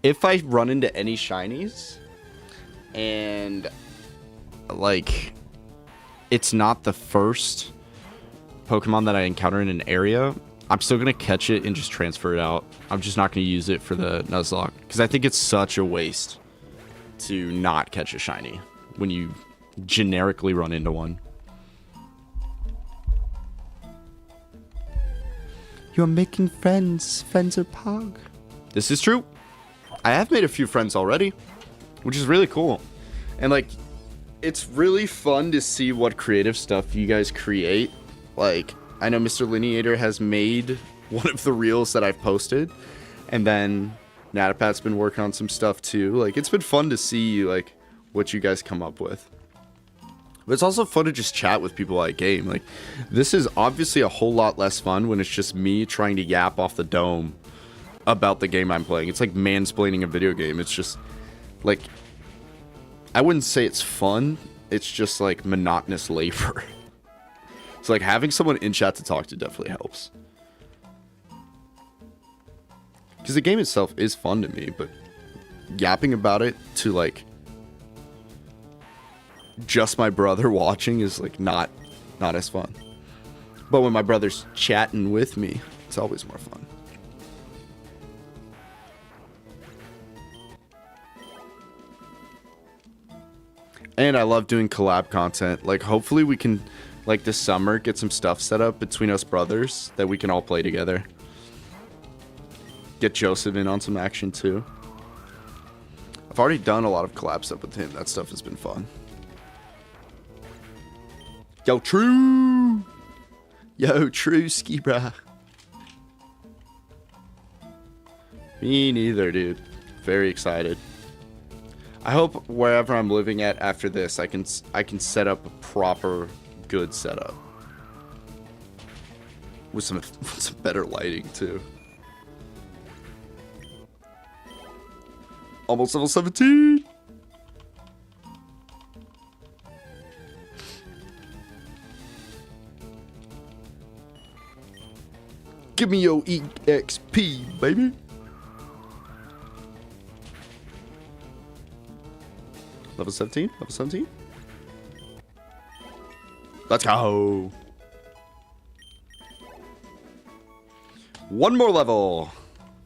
If I run into any shinies and like it's not the first Pokemon that I encounter in an area, I'm still going to catch it and just transfer it out. I'm just not going to use it for the Nuzlocke because I think it's such a waste to not catch a shiny when you generically run into one. You're making friends. Friends are pog. This is true. I have made a few friends already, which is really cool. And like, it's really fun to see what creative stuff you guys create. Like, I know Mr. Lineator has made one of the reels that I've posted. And then Natapat's been working on some stuff too. Like, it's been fun to see like what you guys come up with. But it's also fun to just chat with people at game. Like, this is obviously a whole lot less fun when it's just me trying to yap off the dome about the game I'm playing. It's like mansplaining a video game. It's just like, I wouldn't say it's fun. It's just like monotonous labor. So like having someone in chat to talk to definitely helps. Because the game itself is fun to me, but yapping about it to like just my brother watching is like not as fun. But when my brother's chatting with me, it's always more fun. And I love doing collab content. Like, hopefully we can, like, this summer, get some stuff set up between us brothers that we can all play together. Get Joseph in on some action, too. I've already done a lot of collab stuff with him. That stuff has been fun. Yo, True! Yo, True Ski, brah. Me neither, dude. Very excited. I hope wherever I'm living at after this, I can set up a proper, good setup with some better lighting too. Almost level 17. Give me your EXP, baby. Level 17? Level 17? Let's go! One more level!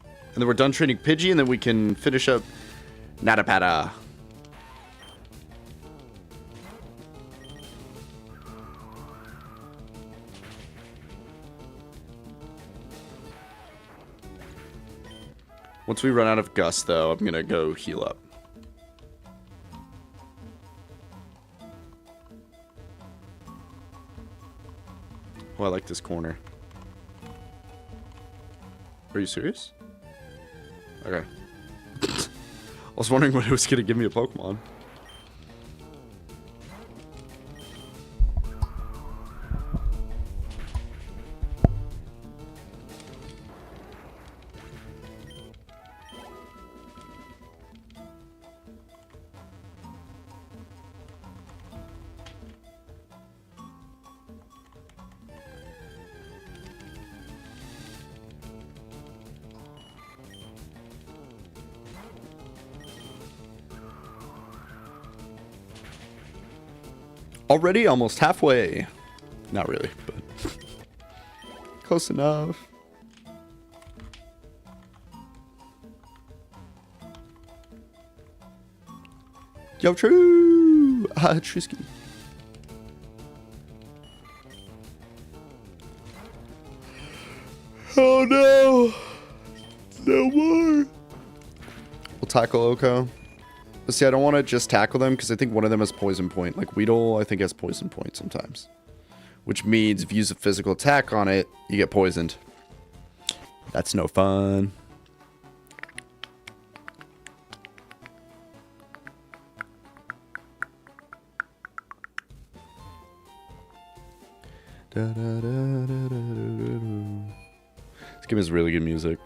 And then we're done training Pidgey, and then we can finish up Natapata. Once we run out of Gus, though, I'm gonna go heal up. Oh, I like this corner. Are you serious? Okay. I was wondering when it was gonna give me a Pokemon. Already almost halfway. Not really, but close enough. Yo, True! Ah, Truski. Oh no! No more! We'll tackle Oko. But see, I don't want to just tackle them because I think one of them has poison point. Like Weedle, I think has poison point sometimes. Which means if you use a physical attack on it, you get poisoned. That's no fun. This game is really good music.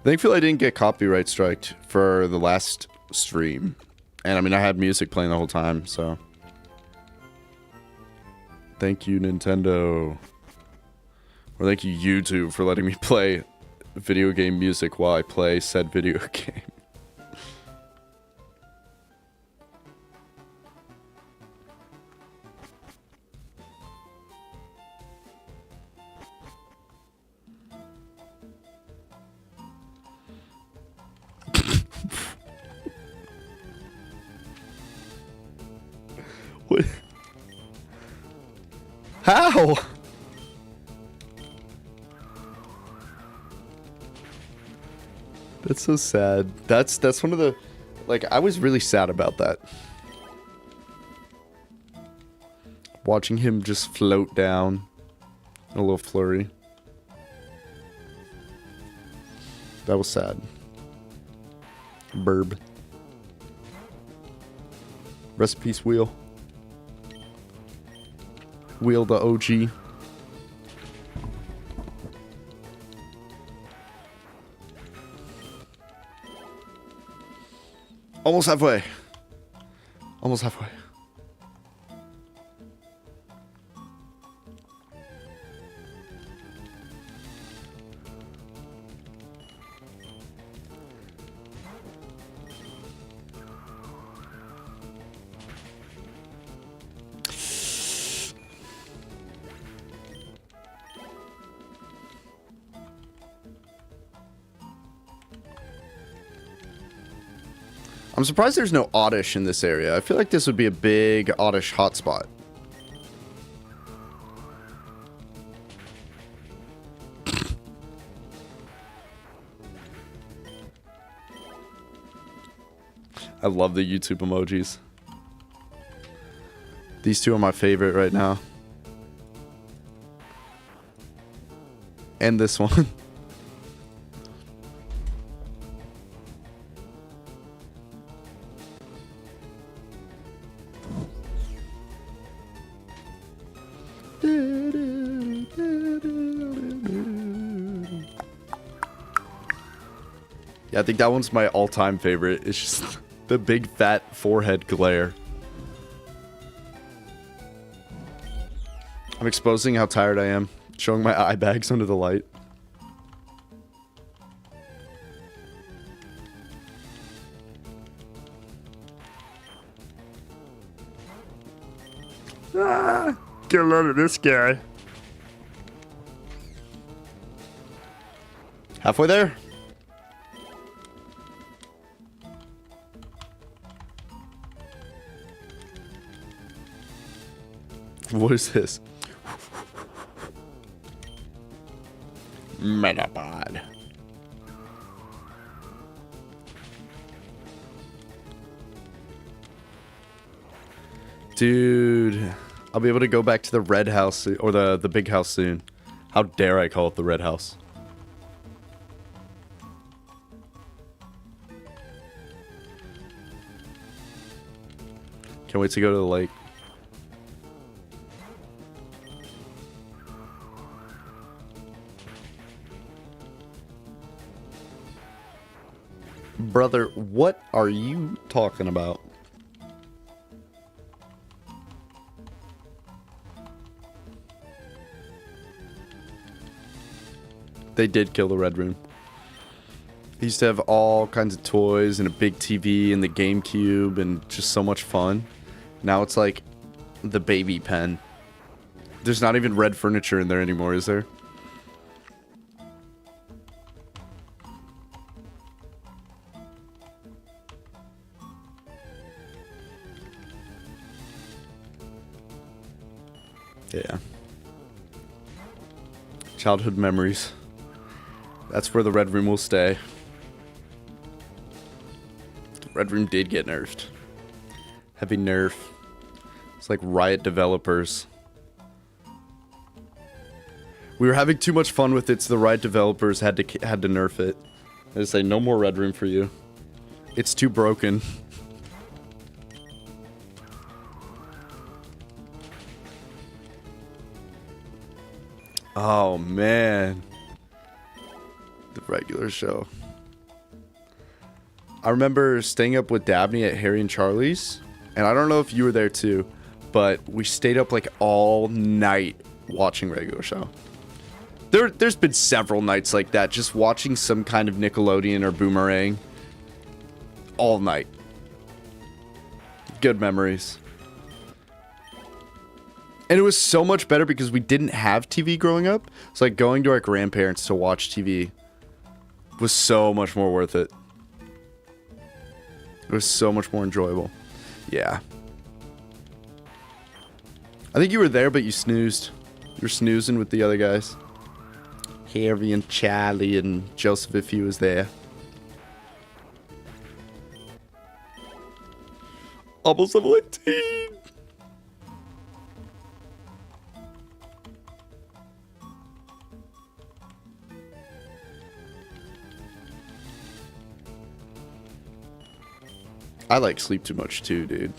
Thankfully, I didn't get copyright striked for the last stream. And I mean, I had music playing the whole time, so. Thank you, Nintendo. Or thank you, YouTube, for letting me play video game music while I play said video game. What? How? That's so sad. That's one of the, like, I was really sad about that. Watching him just float down in a little flurry. That was sad. Burb. Rest in peace, Wheel. Wheel the OG. Almost halfway. Almost halfway. I'm surprised there's no Oddish in this area. I feel like this would be a big Oddish hotspot. I love the YouTube emojis. These two are my favorite right now. And this one. Yeah, I think that one's my all-time favorite. It's just the big fat forehead glare. I'm exposing how tired I am, showing my eye bags under the light. Ah, get a load of this guy. Halfway there. What is this? Metapod. Dude, I'll be able to go back to the red house or the big house soon. How dare I call it the red house? Can't wait to go to the lake. Brother, what are you talking about? They did kill the Red Room. They used to have all kinds of toys and a big TV and the GameCube and just so much fun. Now it's like the baby pen. There's not even red furniture in there anymore, is there? Yeah. Childhood memories. That's where the Red Room will stay. The Red Room did get nerfed. Heavy nerf. It's like Riot developers. We were having too much fun with it, so the Riot developers had to nerf it. They say no more Red Room for you. It's too broken. Oh man, the regular show. I remember staying up with Dabney at Harry and Charlie's, and I don't know if you were there too, but we stayed up like all night watching regular show. There's been several nights like that, just watching some kind of Nickelodeon or Boomerang all night. Good memories. And it was so much better because we didn't have TV growing up. So like going to our grandparents to watch TV was so much more worth it. It was so much more enjoyable. Yeah. I think you were there, but you snoozed. You were snoozing with the other guys. Harry and Charlie and Joseph, if he was there. Almost level 18. I like sleep too much too, dude.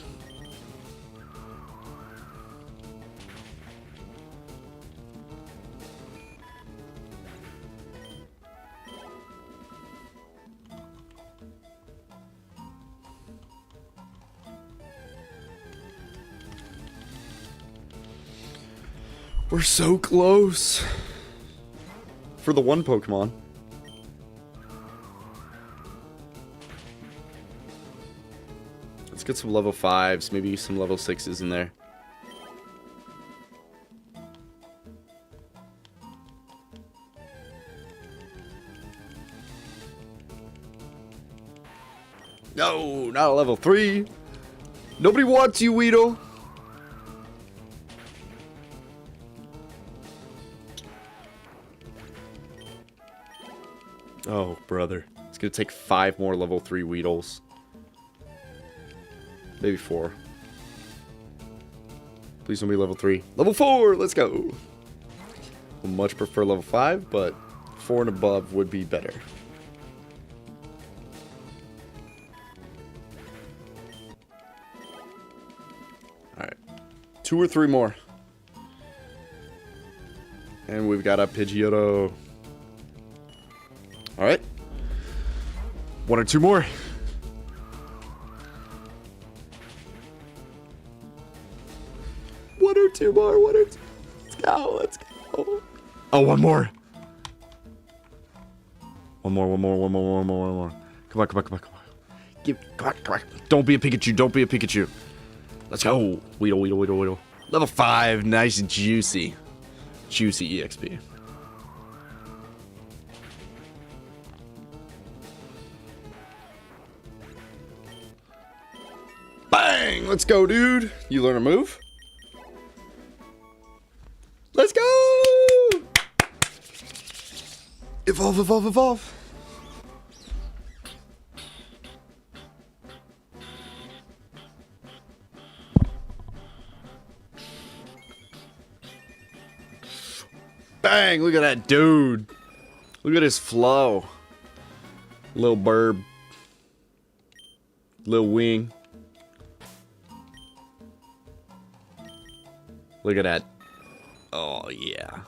We're so close. For the one Pokemon. Let's get some level 5s, maybe some level 6s in there. No, not a level 3. Nobody wants you, Weedle. Oh, brother. It's gonna take 5 more level 3 Weedles. Maybe 4. Please don't be level 3. Level 4! Let's go! Would much prefer level 5, but 4 and above would be better. Alright. 2 or 3 more. And we've got a Pidgeotto. Alright. 1 or 2 more. One or two more. Let's go. Let's go. Oh, one more. One more. Come on. Come on. Don't be a Pikachu. Don't be a Pikachu. Let's go. Weedle. Level 5. Nice and juicy. Juicy EXP. Bang! Let's go, dude. You learn a move? Let's go! Evolve. Bang! Look at that dude. Look at his flow. Little burb. Little wing. Look at that. Oh, yeah.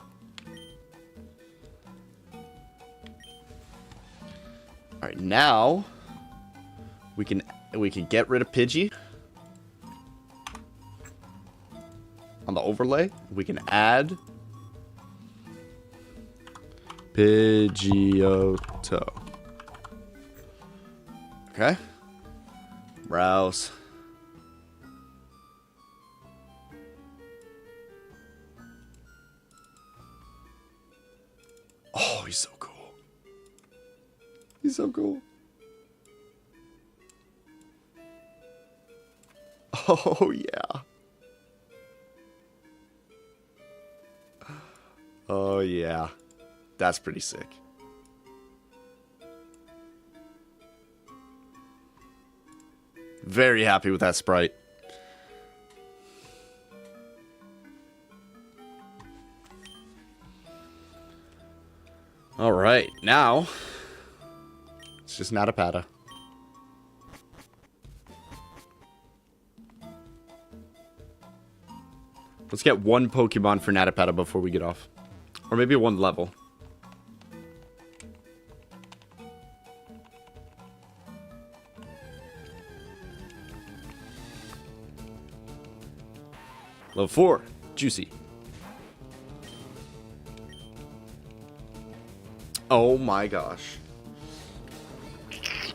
Alright, now we can get rid of Pidgey. On the overlay, we can add Pidgeotto. Okay. Browse. Oh, he's so cool. He's so cool. Oh, yeah. Oh, yeah. That's pretty sick. Very happy with that sprite. All right, now it's just Natapata. Let's get one Pokemon for Natapata before we get off. Or maybe one level. Level 4, Juicy. Oh my gosh.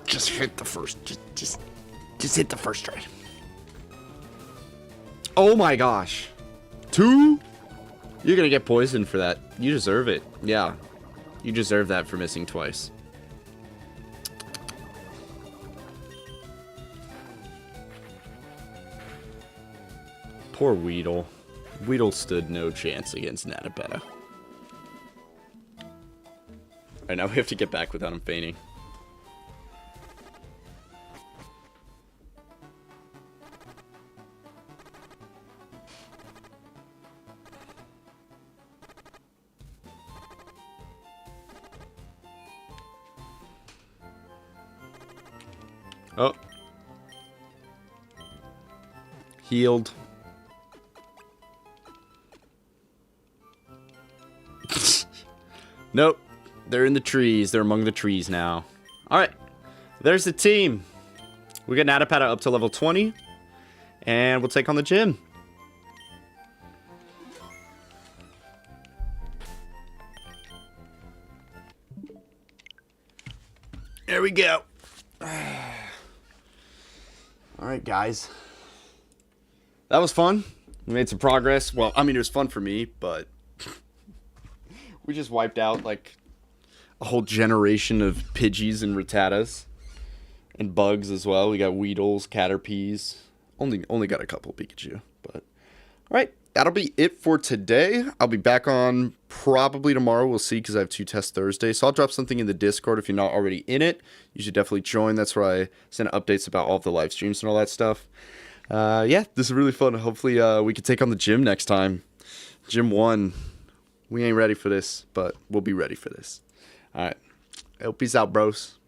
Just hit the first, just hit the first try. Oh my gosh. 2? You're gonna get poisoned for that. You deserve it. Yeah. You deserve that for missing twice. Poor Weedle. Weedle stood no chance against Natapata. Alright, now we have to get back without him fainting. Oh. Healed. Nope. They're in the trees. They're among the trees now. Alright. There's the team. We got Natapata up to level 20. And we'll take on the gym. There we go. Alright, guys. That was fun. We made some progress. Well, I mean, it was fun for me, but we just wiped out, like, a whole generation of Pidgeys and Rattatas. And bugs as well. We got Weedles, Caterpies. Only got a couple Pikachu, but... Alright, that'll be it for today. I'll be back on probably tomorrow. We'll see, because I have 2 tests Thursday. So I'll drop something in the Discord if you're not already in it. You should definitely join. That's where I send updates about all of the live streams and all that stuff. Yeah, this is really fun. Hopefully we can take on the gym next time. Gym 1. We ain't ready for this, but we'll be ready for this. Alright. Peace out, bros.